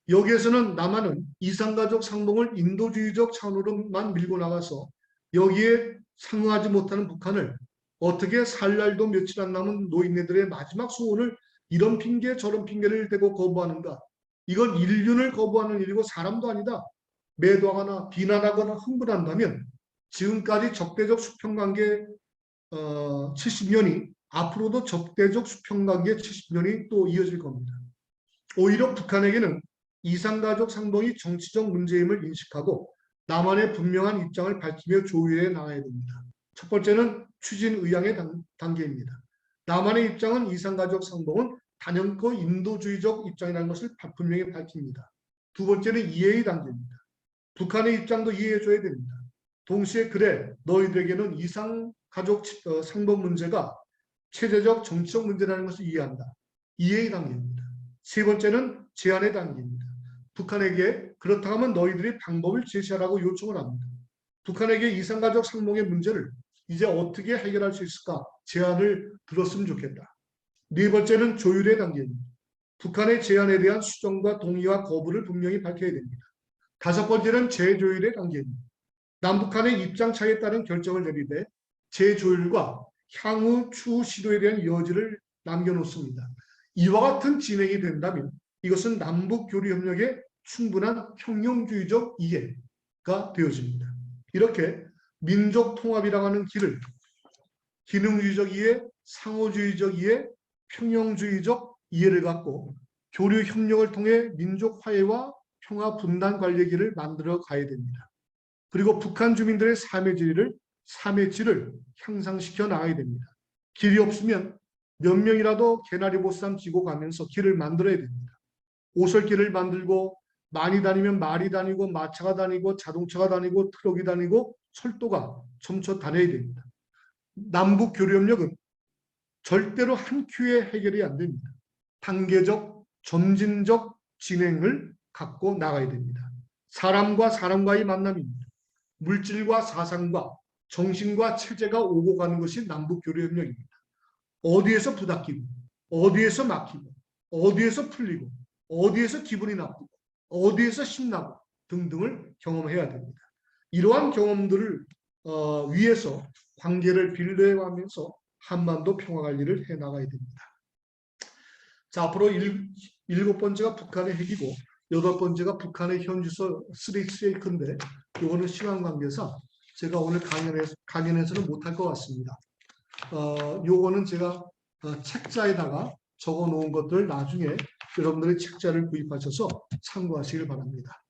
여기에서는 남한은 이상가족 상봉을 인도주의적 차원으로만 밀고 나가서 여기에 상응하지 못하는 북한을 어떻게 살 날도 며칠 안 남은 노인네들의 마지막 소원을 이런 핑계 저런 핑계를 대고 거부하는가. 이건 인륜을 거부하는 일이고 사람도 아니다. 매도하거나 비난하거나 흥분한다면 지금까지 적대적 수평관계 70년이 앞으로도 적대적 수평관계 70년이 또 이어질 겁니다. 오히려 북한에게는 이상가족 상봉이 정치적 문제임을 인식하고 남한의 분명한 입장을 밝히며 조율해 나가야 됩니다. 첫 번째는 추진의향의 단계입니다. 남한의 입장은 이상가족 상봉은 단연코 인도주의적 입장이라는 것을 분명히 밝힙니다. 두 번째는 이해의 단계입니다. 북한의 입장도 이해해줘야 됩니다. 동시에 그래 너희들에게는 이상가족 상봉 문제가 체제적 정치적 문제라는 것을 이해한다. 이해의 단계입니다. 세 번째는 제안의 단계입니다. 북한에게 그렇다 하면 너희들이 방법을 제시하라고 요청을 합니다. 북한에게 이상가족 상봉의 문제를 이제 어떻게 해결할 수 있을까 제안을 들었으면 좋겠다. 네 번째는 조율의 단계입니다. 북한의 제안에 대한 수정과 동의와 거부를 분명히 밝혀야 됩니다. 다섯 번째는 재조율의 단계입니다. 남북한의 입장 차이에 따른 결정을 내리되 재조율과 향후 추후 시도에 대한 여지를 남겨놓습니다. 이와 같은 진행이 된다면 이것은 남북 교류 협력의 충분한 평형주의적 이해가 되어집니다. 이렇게 민족 통합이라고 하는 길을 기능주의적 이해, 상호주의적 이해, 평형주의적 이해를 갖고 교류 협력을 통해 민족 화해와 평화 분단 관리의 길을 만들어 가야 됩니다. 그리고 북한 주민들의 삶의 질을 향상시켜 나가야 됩니다. 길이 없으면 몇 명이라도 개나리 보쌈 지고 가면서 길을 만들어야 됩니다. 오솔길을 만들고 많이 다니면 말이 다니고 마차가 다니고 자동차가 다니고 트럭이 다니고 철도가 점쳐 다녀야 됩니다. 남북 교류협력은 절대로 한 큐에 해결이 안 됩니다. 단계적, 점진적 진행을 갖고 나가야 됩니다. 사람과 사람과의 만남입니다. 물질과 사상과 정신과 체제가 오고 가는 것이 남북 교류협력입니다. 어디에서 부닥기고 어디에서 막히고 어디에서 풀리고 어디에서 기분이 나쁘고 어디에서 신나고 등등을 경험해야 됩니다. 이러한 경험들을 위해서 관계를 빌려가면서 한반도 평화관리를 해나가야 됩니다. 자, 앞으로 일곱 번째가 북한의 핵이고 여덟 번째가 북한의 현주소 3인데 이거는 시간 관계상 제가 오늘 강연에서는 못할 것 같습니다. 요거는 제가 책자에다가 적어 놓은 것들 나중에 여러분들의 책자를 구입하셔서 참고하시길 바랍니다.